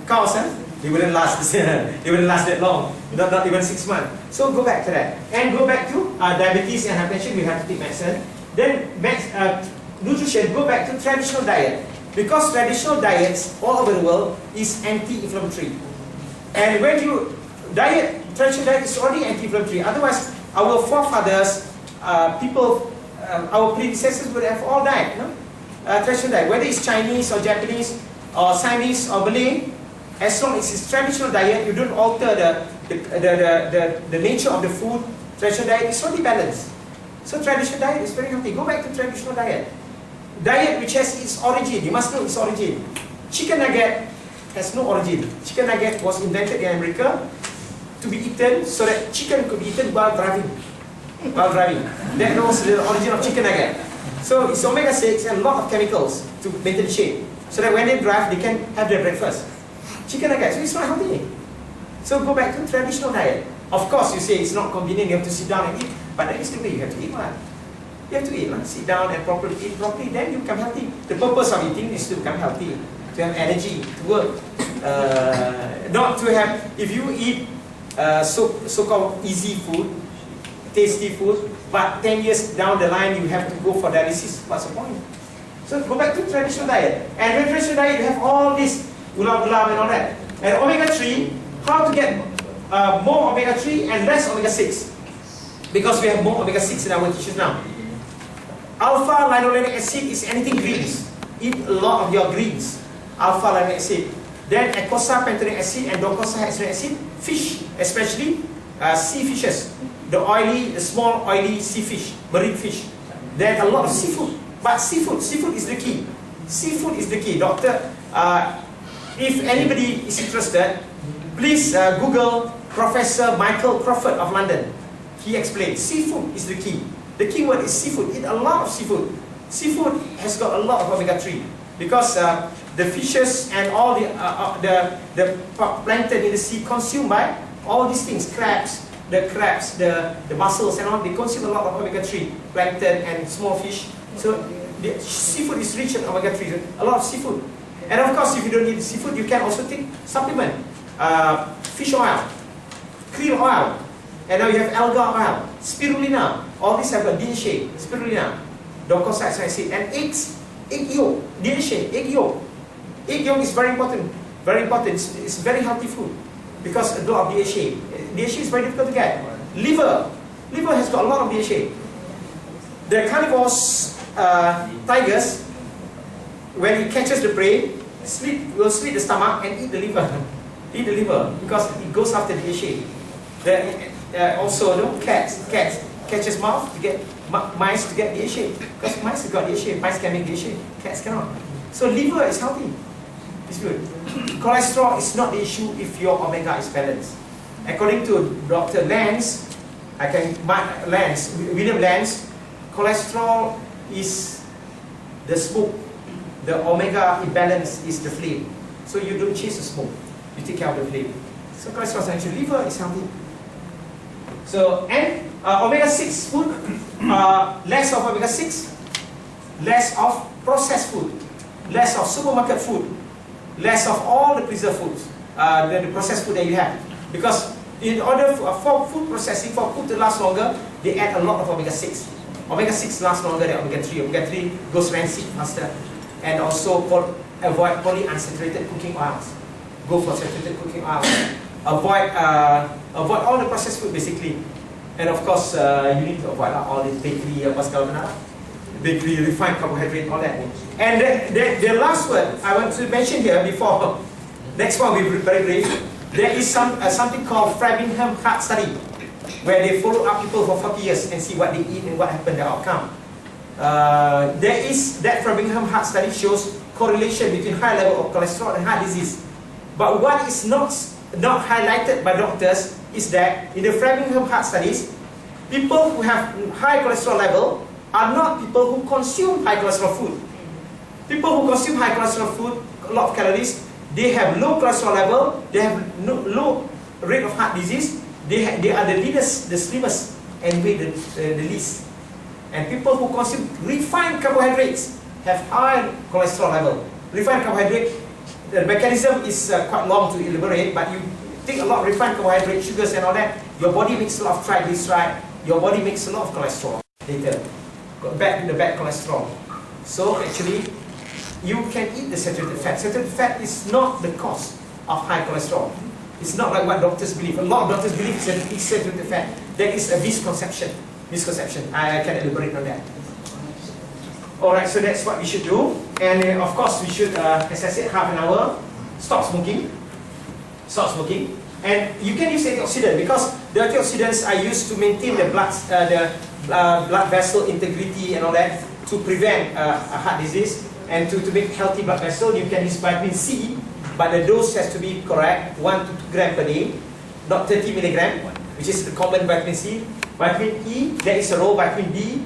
cows, they wouldn't last. They wouldn't last that long. Not even 6 months. So go back to that, and go back to diabetes and hypertension. We have to take medicine. Then nutrition. Go back to traditional diet, because traditional diets all over the world is anti-inflammatory. And when you traditional diet is already anti-inflammatory. Otherwise, our forefathers, our predecessors would have all died. No? Traditional diet, whether it's Chinese or Japanese or Siamese or Malay, as long as it's traditional diet, you don't alter the nature of the food. Traditional diet is already balanced. So traditional diet is very healthy. Go back to traditional diet. Diet which has its origin. You must know its origin. Chicken nugget has no origin. Chicken nugget was invented in America to be eaten so that chicken could be eaten while driving. That was the origin of chicken nugget. So it's omega-6 and a lot of chemicals to maintain shape, so that when they drive, they can have their breakfast. Chicken nugget, so it's not healthy. So go back to traditional diet. Of course, you say it's not convenient, you have to sit down and eat, but that is the way you have to eat. You have to eat, sit down and eat properly, then you become healthy. The purpose of eating is to become healthy, to have energy, to work. Not to have, if you eat so-called easy food, tasty food, but 10 years down the line you have to go for dialysis, what's the point? So go back to traditional diet. And with traditional diet you have all this ulam and all that. And omega-3, how to get more omega-3 and less omega-6? Because we have more omega-6 in our tissues now. Alpha-linolenic acid is anything greens. Eat a lot of your greens. Alpha-linolenic acid. Then eicosapentaenoic acid and docosahexaenoic acid. Fish, especially sea fishes. The small oily sea fish, marine fish. There's a lot of seafood. But seafood is the key. Seafood is the key. Doctor, if anybody is interested, please Google Professor Michael Crawford of London. He explained, seafood is the key. The key word is seafood. Eat a lot of seafood. Seafood has got a lot of omega-3 because the fishes and all the plankton in the sea consumed by all these things, the mussels and all, they consume a lot of omega-3, plankton and small fish. So the seafood is rich in omega-3, a lot of seafood. And of course, if you don't need seafood, you can also take supplement, fish oil, krill oil, and now you have alga oil, spirulina. All these have a DHA, spirulina, docosahexaenoic acid, and eggs, egg yolk, DHA, egg yolk. Egg yolk is very important, very important. It's very healthy food because a lot of DHA. DHA is very difficult to get. Liver has got a lot of DHA. The carnivores tigers, when it catches the prey, will slit the stomach and eat the liver. Eat the liver because it goes after the shape. Also, cats catches mouse to get mice to get the shape because mice have got the shape. Mice can make the shape. Cats cannot. So liver is healthy. It's good. Cholesterol is not the issue if your omega is balanced. According to Dr. William Lance, cholesterol is the smoke. The omega imbalance is the flame. So you don't chase the smoke. You take care of the flame. So cholesterol is actually liver is healthy. So and omega-6 food, less of omega-6, less of processed food, less of supermarket food, less of all the preserved foods, the processed food that you have. Because in order for food processing, for food to last longer, they add a lot of omega-6. Omega-6 lasts longer than omega-3. Omega-3 goes rancid faster. And also avoid polyunsaturated cooking oils. Go for saturated cooking oils. Avoid all the processed food basically. And of course, you need to avoid all this bakery, bakery, refined carbohydrate, all that. And the last word I want to mention here before, next one will be very brief. There is something called Framingham Heart Study, where they follow up people for 40 years and see what they eat and what happened, the outcome. That Framingham Heart Study shows correlation between high level of cholesterol and heart disease. But what is not highlighted by doctors is that in the Framingham Heart Studies, people who have high cholesterol level are not people who consume high cholesterol food. People who consume high cholesterol food, a lot of calories, they have low cholesterol level, they have low rate of heart disease, they are the leaders, the slimmest, and weigh the least. And people who consume refined carbohydrates have high cholesterol level. Refined carbohydrate, the mechanism is quite long to elaborate, but you take a lot of refined carbohydrate, sugars and all that, your body makes a lot of triglyceride, your body makes a lot of cholesterol later. Back to the bad cholesterol. So actually, you can eat the saturated fat. Saturated fat is not the cause of high cholesterol. It's not like what doctors believe. A lot of doctors believe it's saturated fat. That is a misconception. I can elaborate on that. Alright, so that's what we should do. And of course, we should, as I said, half an hour, stop smoking. Stop smoking. And you can use antioxidant because the antioxidants are used to maintain the blood vessel integrity and all that to prevent heart disease and to make healthy blood vessel. You can use vitamin C, but the dose has to be correct, 1 to 2 grams per day, not 30 milligrams, which is the common vitamin C. Vitamin E, there is a role, vitamin D,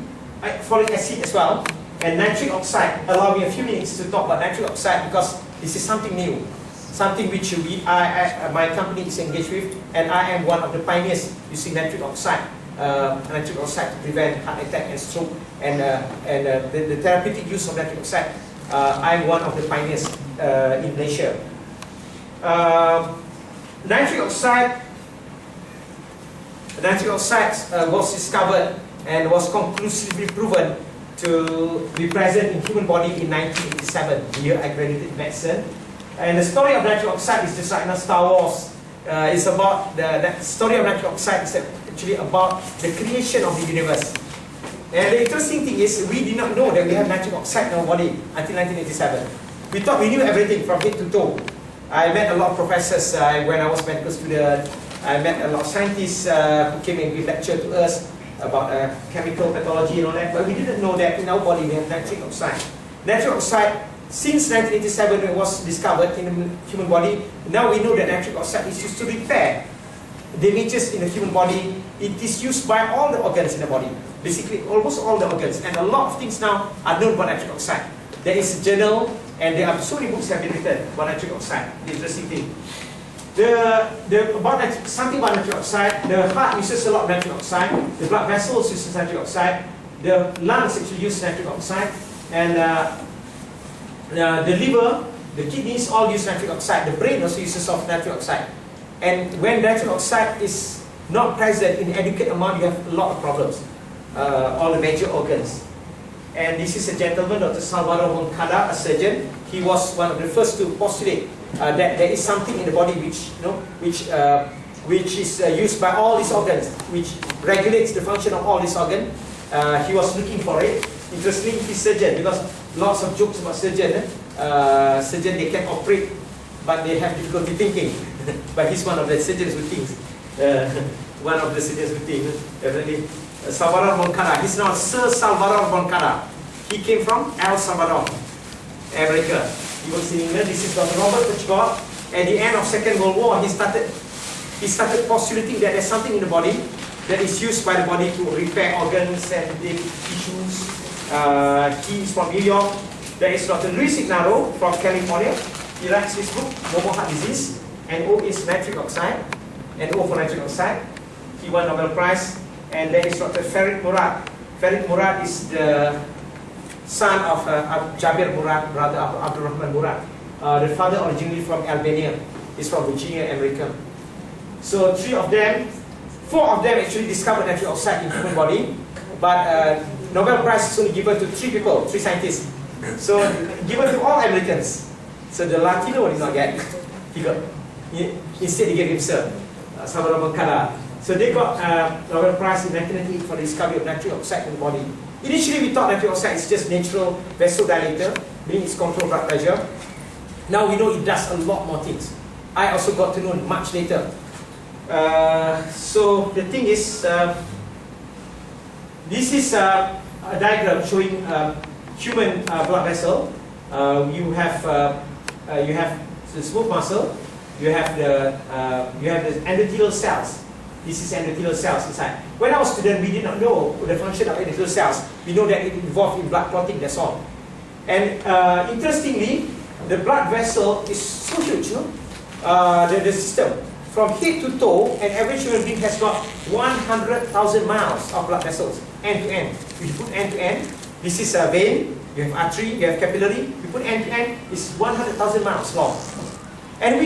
folic acid as well, and nitric oxide. Allow me a few minutes to talk about nitric oxide because this is something new. Something which my company is engaged with, and I am one of the pioneers using nitric oxide to prevent heart attack and stroke, and the therapeutic use of nitric oxide. I'm one of the pioneers in Malaysia. Nitric oxide was discovered and was conclusively proven to be present in human body in 1987, the year I graduated medicine. And the story of nitric oxide is just like Star Wars. It's about the story of nitric oxide is actually about the creation of the universe. And the interesting thing is we did not know that we have nitric oxide in our body until 1987. We thought we knew everything from head to toe. I met a lot of professors when I was medical student. I met a lot of scientists who came and gave lecture to us about chemical pathology and all that. But we didn't know that in our body we have nitric oxide. Nitric oxide, since 1987 when it was discovered in the human body, now we know that nitric oxide is used to repair damages in the human body. It is used by all the organs in the body, basically almost all the organs, and a lot of things now are known about nitric oxide. There is a journal, and there are so many books that have been written about nitric oxide. The interesting thing, something about nitric oxide. The heart uses a lot of nitric oxide. The blood vessels use nitric oxide. The lungs actually use nitric oxide, and the liver, the kidneys all use nitric oxide. The brain also uses of nitric oxide. And when nitric oxide is not present in adequate amount, you have a lot of problems. All the major organs. And this is a gentleman, Dr. Salvador Moncada, a surgeon. He was one of the first to postulate that there is something in the body which is used by all these organs, which regulates the function of all these organs. He was looking for it. Interestingly, he's surgeon, because lots of jokes about surgeon. Surgeon, they can operate, but they have difficulty thinking. But he's one of the surgeons who thinks. One of the surgeons who thinks, definitely. Salvador Moncada. He's now Sir Salvador Moncada. He came from El Salvador, America. He was in England. This is Dr. Robert Hitchcock. At the end of Second World War, he started postulating that there's something in the body that is used by the body to repair organs and tissues. He is from New York. There is Dr. Luis Ignaro from California. He writes his book, No More Heart Disease, and O is nitric oxide, and O for nitric oxide. He won Nobel Prize. And there is Dr. Farid Murad. Farid Murad is the son of Jabir Murad, brother of Abdul Rahman Murad. The father originally from Albania. He's from Virginia, America. So four of them actually discovered nitric oxide in the human body. But Nobel Prize is only given to three scientists. So given to all Americans. So the Latino did not get. Instead he gave himself, Salvador Moncada. So they got Nobel Prize in 1998 for the discovery of nitric oxide in the body. Initially we thought nitric oxide is just natural vasodilator, meaning it's control blood pressure. Now we know it does a lot more things. I also got to know much later. So the thing is, this is a diagram showing human blood vessel. You have the smooth muscle. You have the endothelial cells. This is endothelial cells inside. When I was a student, we did not know the function of endothelial cells. We know that it involved in blood clotting, that's all. And interestingly, the blood vessel is so huge, no? The system. From head to toe, an average human being has got 100,000 miles of blood vessels, end to end. If you put end to end, this is a vein, you have artery, you have capillary. You put end to end, it's 100,000 miles long. And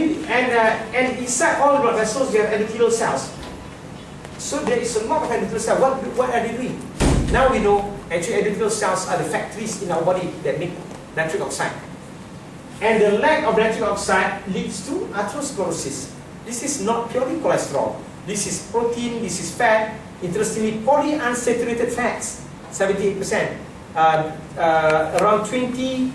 inside all the blood vessels, you have endothelial cells. So there is a lot of endothelial cells. What are they doing? Now we know actually endothelial cells are the factories in our body that make nitric oxide. And the lack of nitric oxide leads to atherosclerosis. This is not purely cholesterol. This is protein, this is fat. Interestingly, polyunsaturated fats, 78%. Around 20%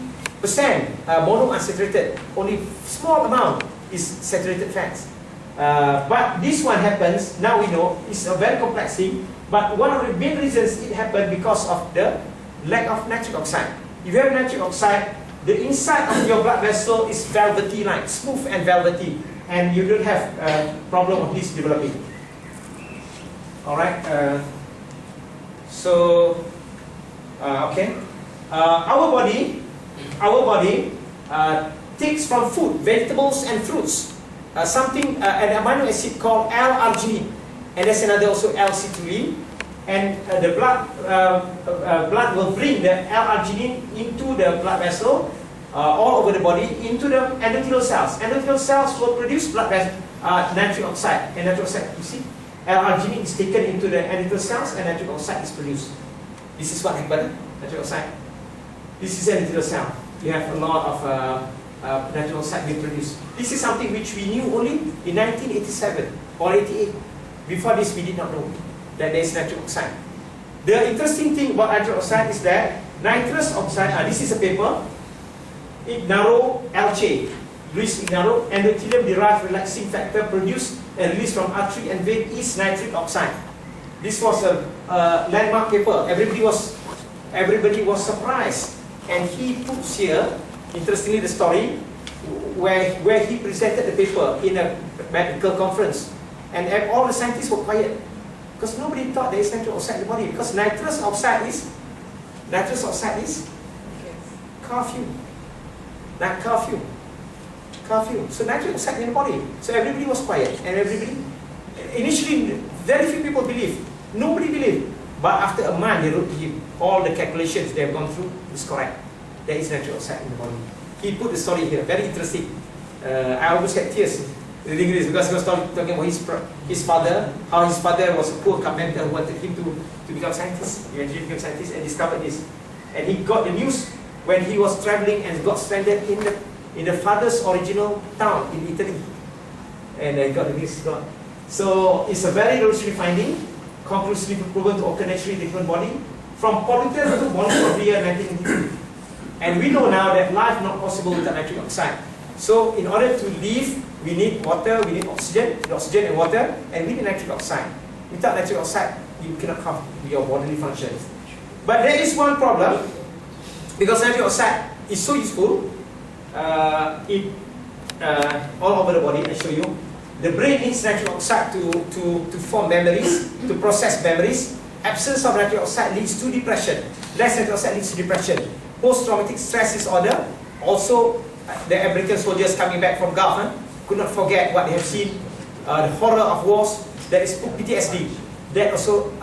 monounsaturated. Only small amount is saturated fats. But this one happens, now we know, it's a very complex thing. But one of the main reasons it happened because of the lack of nitric oxide. If you have nitric oxide, the inside of your blood vessel is velvety like, smooth and velvety. And you don't have a problem of this developing. Alright, okay. Our body takes from food, vegetables and fruits, an amino acid called L-arginine. And there's another also L-citrulline. And the blood will bring the L-arginine into the blood vessel, all over the body, into the endothelial cells. Endothelial cells will produce nitric oxide. And nitric oxide, you see, L-arginine is taken into the endothelial cells and nitric oxide is produced. This is what happened, nitric oxide. This is endothelial cell. You have a lot of nitric oxide being produced. This is something which we knew only in 1987 or 88. Before this, we did not know that there is nitric oxide. The interesting thing about nitric oxide is that nitrous oxide, this is a paper, Ignaro Elche, Luis Ignaro, endothelium-derived relaxing factor produced and released from artery and vein is nitric oxide. This was a landmark paper. Everybody was surprised. And he puts here, interestingly, the story where he presented the paper in a medical conference. And all the scientists were quiet. Because nobody thought there is nitric oxide in the body. Because nitrous oxide is curfew. Like curfew. So nitric oxide in the body. So everybody was quiet. And initially, very few people believed. Nobody believed. But after a month, they wrote to him. All the calculations they have gone through is correct. There is nitric oxide in the body. He put the story here. Very interesting. I almost had tears reading this because he was talking about his father, how his father was a poor carpenter who wanted him to become scientist. He eventually became scientist and discovered this. And he got the news when he was traveling and got stranded in the father's original town in Italy. And he got the news. So it's a very revolutionary finding, conclusively proven to occur naturally in the human body. from polluter to monitor of the year 1992. And we know now that life not possible without nitric oxide. So in order to live, we need water, we need oxygen and water, and we need nitric oxide. Without nitric oxide, you cannot have your bodily functions. But there is one problem, because nitric oxide is so useful, all over the body. I show you. The brain needs nitric oxide to form memories, to process memories. Absence of nitric oxide leads to depression. Less nitric oxide leads to depression. Post-traumatic stress disorder. Also, the American soldiers coming back from Gulf could not forget what they have seen. The horror of wars. That is PTSD. That also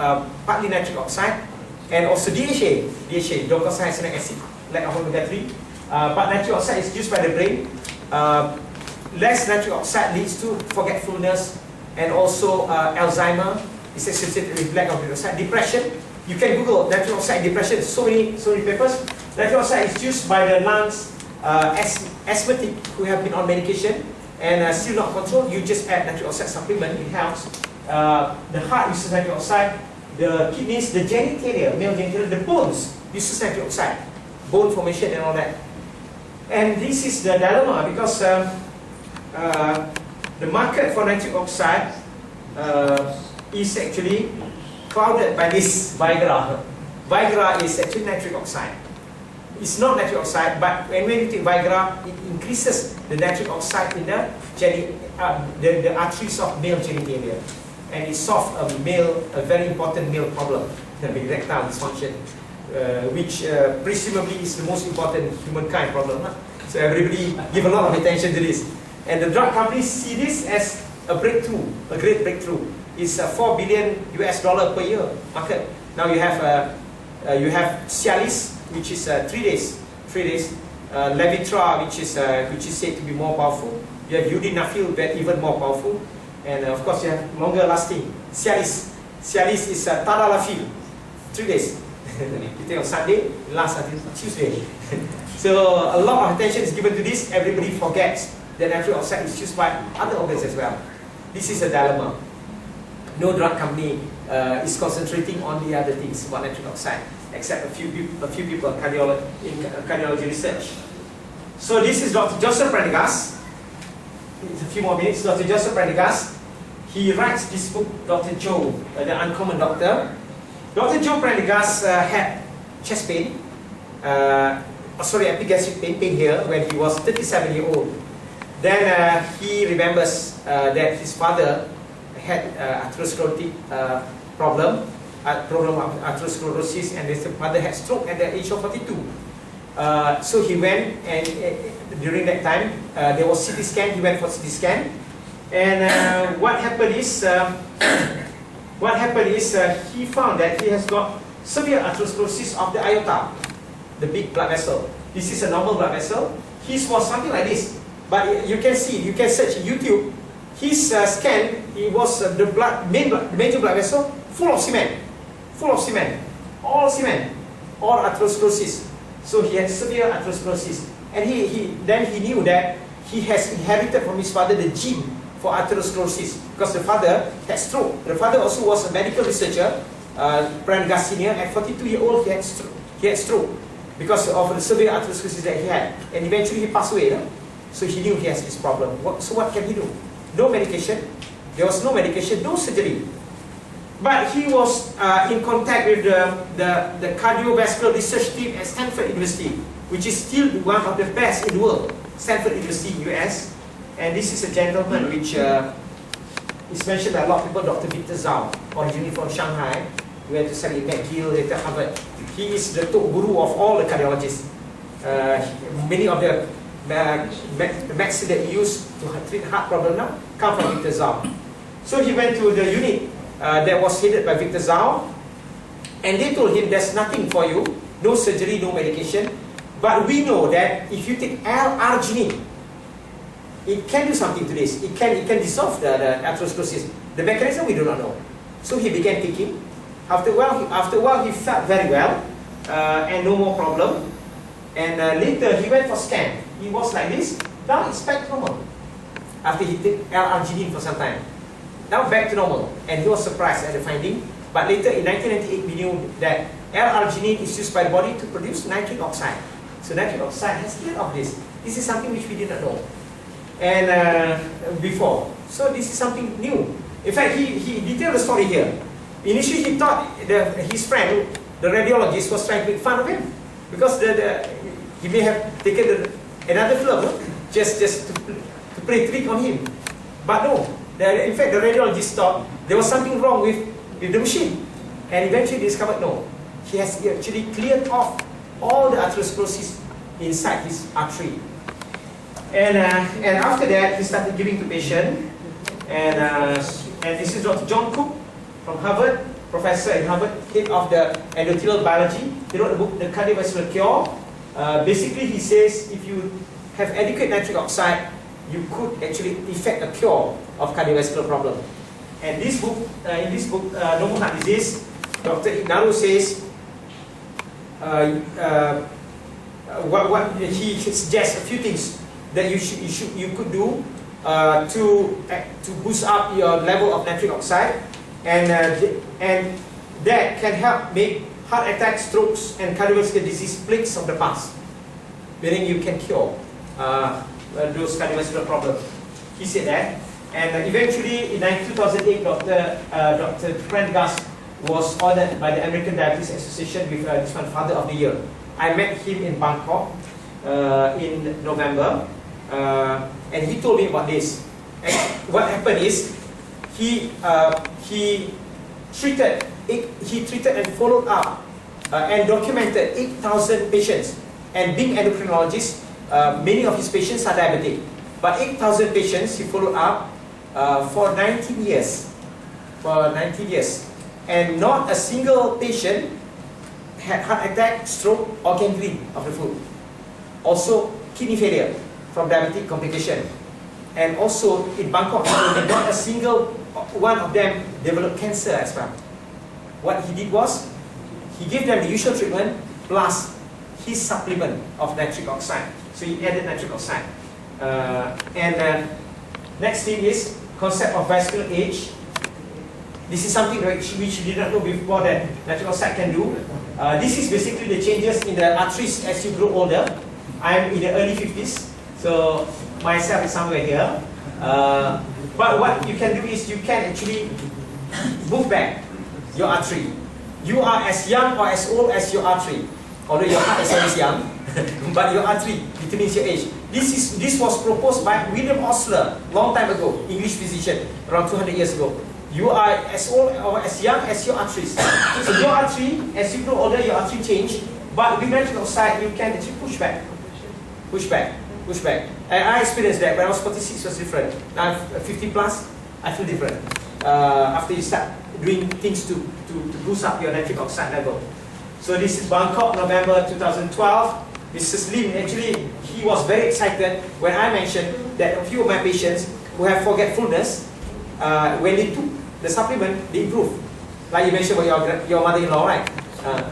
partly nitric oxide. And also DHA, docosahexaenoic acid, lack of omega-3. But nitric oxide is used by the brain. Less nitric oxide leads to forgetfulness and also Alzheimer is associated with lack of nitric oxide. Depression, you can Google nitric oxide depression, so many papers. Nitric oxide is used by the lungs, asthmatic who have been on medication and still not controlled. You just add nitric oxide supplement, it helps. The heart uses nitric oxide, the kidneys, the genitalia, male genitalia, the bones uses nitric oxide, bone formation and all that. And this is the dilemma because the market for nitric oxide is actually clouded by this Viagra. Viagra is actually nitric oxide. It's not nitric oxide, but when you take Viagra, it increases the nitric oxide in the arteries of male genitalia. And it solves a very important male problem, the erectile dysfunction, which presumably is the most important humankind problem. So everybody give a lot of attention to this. And the drug companies see this as a breakthrough, a great breakthrough. It's a $4 billion per year market. Now you have Cialis, which is 3 days. Levitra, which is said to be more powerful. You have Udinafil, even more powerful. And of course you have longer lasting. Cialis is Tadalafil, 3 days. You take on Sunday, it lasts until Tuesday. So a lot of attention is given to this. Everybody forgets that nitric oxide is used by other organs as well. This is a dilemma. No drug company is concentrating on the other things about nitric oxide, except a few people in cardiology research. So this is Dr. Joseph Prendergast. It's a few more minutes. Dr. Joseph Prendergast. He writes this book, Dr. Joe, the Uncommon Doctor. Dr. Joe Prendergast had chest pain, epigastric pain here when he was 37 years old. Then he remembers that his father had atherosclerotic problem of atherosclerosis, and his father had stroke at the age of 42. So he went, and during that time there was CT scan. He went for CT scan, and what happened is he found that he has got severe atherosclerosis of the aorta, the big blood vessel. This is a normal blood vessel. His was something like this, but you can see, you can search YouTube. His scan, it was the major blood vessel full of cement, all atherosclerosis. So he had severe atherosclerosis, and then he knew that he has inherited from his father the gene for atherosclerosis because the father had stroke. The father also was a medical researcher, Prendergast Senior. At 42 years old, he had stroke because of the severe atherosclerosis that he had, and eventually he passed away. So he knew he has this problem. So what can he do? No medication. There was no medication, no surgery. But he was in contact with the cardiovascular research team at Stanford University, which is still one of the best in the world. Stanford University, US. And this is a gentleman which is mentioned by a lot of people, Dr. Victor Zhao, originally from Shanghai. He went to study McGill, later Harvard. He is the top guru of all the cardiologists. Many of the medicine that we use to treat heart problem now come from Victor Zhao. So he went to the unit that was headed by Victor Zhao, and they told him there's nothing for you, no surgery, no medication, but we know that if you take L-arginine, it can do something to this. It can dissolve the atherosclerosis. The mechanism we do not know. So he began taking. After a while he felt very well and no more problem. And later he went for scan. He was like this. Now it's back to normal. After he took L-arginine for some time. Now back to normal. And he was surprised at the finding. But later in 1998 we knew that L-arginine is used by the body to produce nitric oxide. So nitric oxide has a lot of this. This is something which we did not know and before. So this is something new. In fact, he detailed the story here. Initially, he thought his friend, the radiologist, was trying to make fun of him because he may have taken another film just to play trick on him. But no, in fact, the radiologist thought there was something wrong with the machine, and eventually discovered no, he has actually cleared off all the atherosclerosis inside his artery. And after that, he started giving to patient, and this is Dr. John Cook from Harvard, professor in Harvard, head of the endothelial biology. He wrote a book, The Cardiovascular Cure. Basically, he says if you have adequate nitric oxide, you could actually effect a cure of cardiovascular problem. And this book, in this book, No More Heart Disease, Dr. Ignaru says what he suggests a few things that you could do to boost up your level of nitric oxide, and that can help make heart attacks, strokes, and cardiovascular disease plagues of the past, meaning you can cure those cardiovascular problems. He said that, and eventually in 2008, Dr. Prendergast was honored by the American Diabetes Association with this one, Father of the Year. I met him in Bangkok in November, and he told me about this. And what happened is he treated and followed up and documented 8,000 patients. And being endocrinologist, many of his patients are diabetic. But 8,000 patients he followed up for 19 years. And not a single patient had heart attack, stroke, or gangrene of the foot. Also, kidney failure from diabetic complication. And also, in Bangkok, not a single one of them developed cancer as well. What he did was, he gave them the usual treatment plus his supplement of nitric oxide. So he added nitric oxide. Next thing is concept of vascular age. This is something which you did not know before that nitric oxide can do. This is basically the changes in the arteries as you grow older. I'm in the early 50s, so myself is somewhere here. But what you can do is you can actually move back your artery. You are as young or as old as your artery, although your heart is always young, but your artery determines your age. This was proposed by William Osler long time ago, English physician, around 200 years ago. You are as old or as young as your arteries. So your artery, as you grow older, your artery change, but with nitric oxide, you can actually push back. And I experienced that when I was 46, it was different. Now I'm 50 plus, I feel different. After you start doing things to boost up your nitric oxide level. So this is Bangkok, November 2012. Mr. Slim, actually, he was very excited when I mentioned that a few of my patients who have forgetfulness, when they took the supplement, they improved. Like you mentioned about your mother-in-law, right?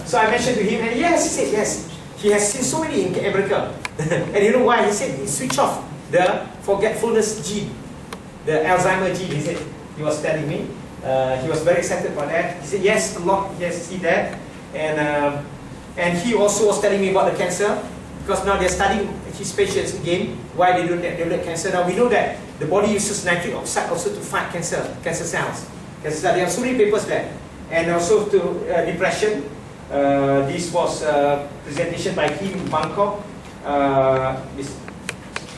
So I mentioned to him, and yes, he said yes. He has seen so many in America. And you know why? He said he switched off the forgetfulness gene, the Alzheimer gene, he said. He was telling me. He was very excited about that. He said, yes, a lot, yes, see that. And he also was telling me about the cancer, because now they're studying his patients again, why they don't develop cancer. Now we know that the body uses nitric oxide also to fight cancer cells. There are so many papers there. And also to depression. This was a presentation by him in Bangkok. A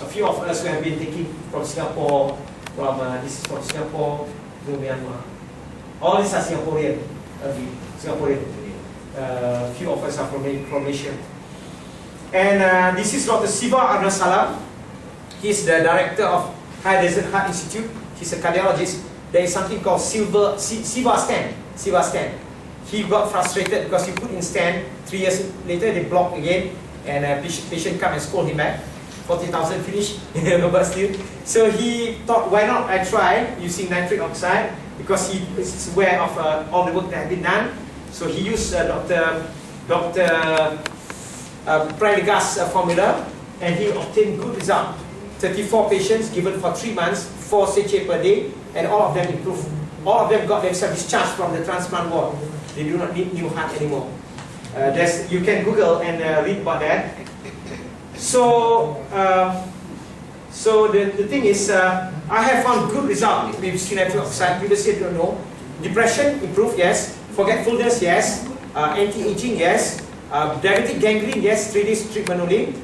few of us who have been taking from Singapore, this is from Singapore to Myanmar. All these are Singaporean. Few of us are from Malaysia. And this is Dr. Siva Arnasala. He's the director of High Desert Heart Institute. He's a cardiologist. There is something called Siva stent. He got frustrated because he put in stent. 3 years later, they blocked again, and patient come and scold him back. 40,000 finish, but still. So he thought, why not I try using nitric oxide, because he is aware of all the work that has been done. So he used Dr. Prendergast's formula, and he obtained good result. 34 patients given for 3 months, 4 CHA per day, and all of them improved. All of them got themselves discharged from the transplant ward. They do not need new heart anymore. You can Google and read about that. So, the thing is, I have found good result with nitric oxide. Previously, I don't know. Depression improved, yes. Forgetfulness, yes. Anti-aging, yes. Diabetic gangrene, yes. 3 days treatment only.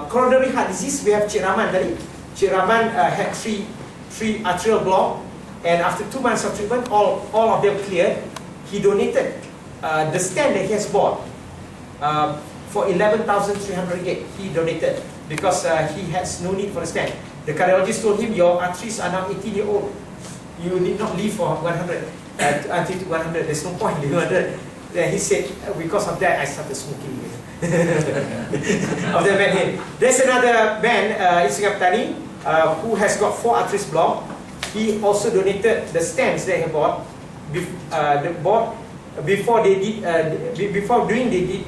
Coronary heart disease, we have Cik Rahman tadi. Cik Rahman had three arterial block, and after 2 months of treatment, all of them cleared. He donated the stent that he has bought for 11,300 ringgit. He donated because he has no need for a stent. The cardiologist told him, your arteries are now 18-year-old. You need not live for 100 until 100. There's no point living 100. Then he said, because of that, I started smoking. Of the man here. There's another man in Singapore who has got 4 arteries blocked. He also donated the stents that he bought. Before doing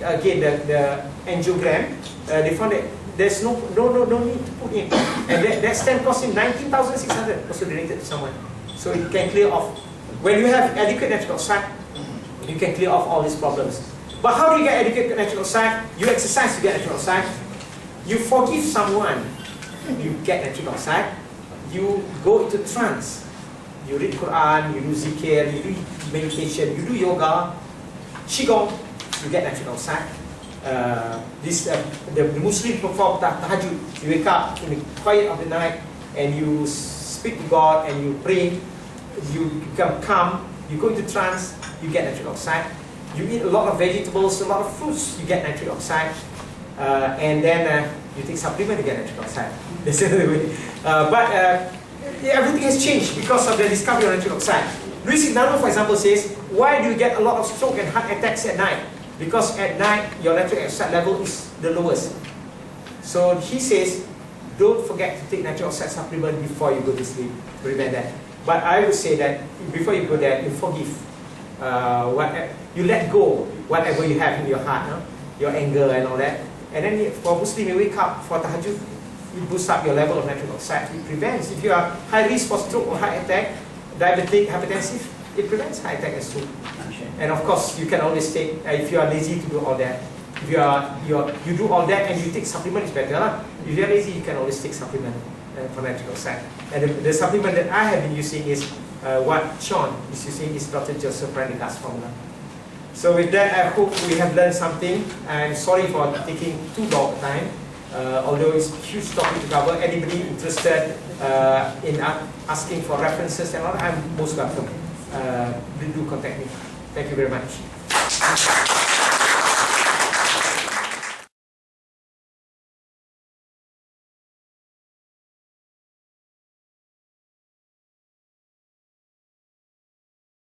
again the angiogram, they found that there's no need to put in, and that stent cost him 19,600. Also donated to someone, so it can clear off. When you have adequate nitric oxide, you can clear off all these problems. But how do you get adequate nitric oxide? You exercise, you get nitric oxide. You forgive someone, you get nitric oxide. You go into trance. You read Quran, you do zikir, you do meditation, you do yoga, qigong, you get nitric oxide. The Muslim perform tahajjud. You wake up in the quiet of the night and you speak to God and you pray. You become calm. You go into trance. You get nitric oxide. You eat a lot of vegetables, a lot of fruits. You get nitric oxide, and then you take supplement to get nitric oxide. That's another way. Everything has changed because of the discovery of nitric oxide. Luis Ignano, for example, says, why do you get a lot of stroke and heart attacks at night? Because at night, your nitric oxide level is the lowest. So he says, don't forget to take nitric oxide supplement before you go to sleep. Prevent that. But I would say that before you go there, you forgive. You let go whatever you have in your heart, your anger and all that. And then for Muslim, you wake up for tahajjud, you boost up your level of nitric oxide. It prevents. If you are high risk for stroke or heart attack, diabetic, hypertensive, it prevents heart attack and stroke. And of course, you can always take, if you are lazy to do all that, if you do all that and you take supplement, it's better. If you are lazy, you can always take supplement for nitric oxide. And the supplement that I have been using is what Sean is using, is Dr. Joseph Prendergast's formula. So with that, I hope we have learned something. I'm sorry for taking too long time. Although it's a huge topic to cover, anybody interested in asking for references and all, I'm most welcome. Please do contact me. Thank you very much.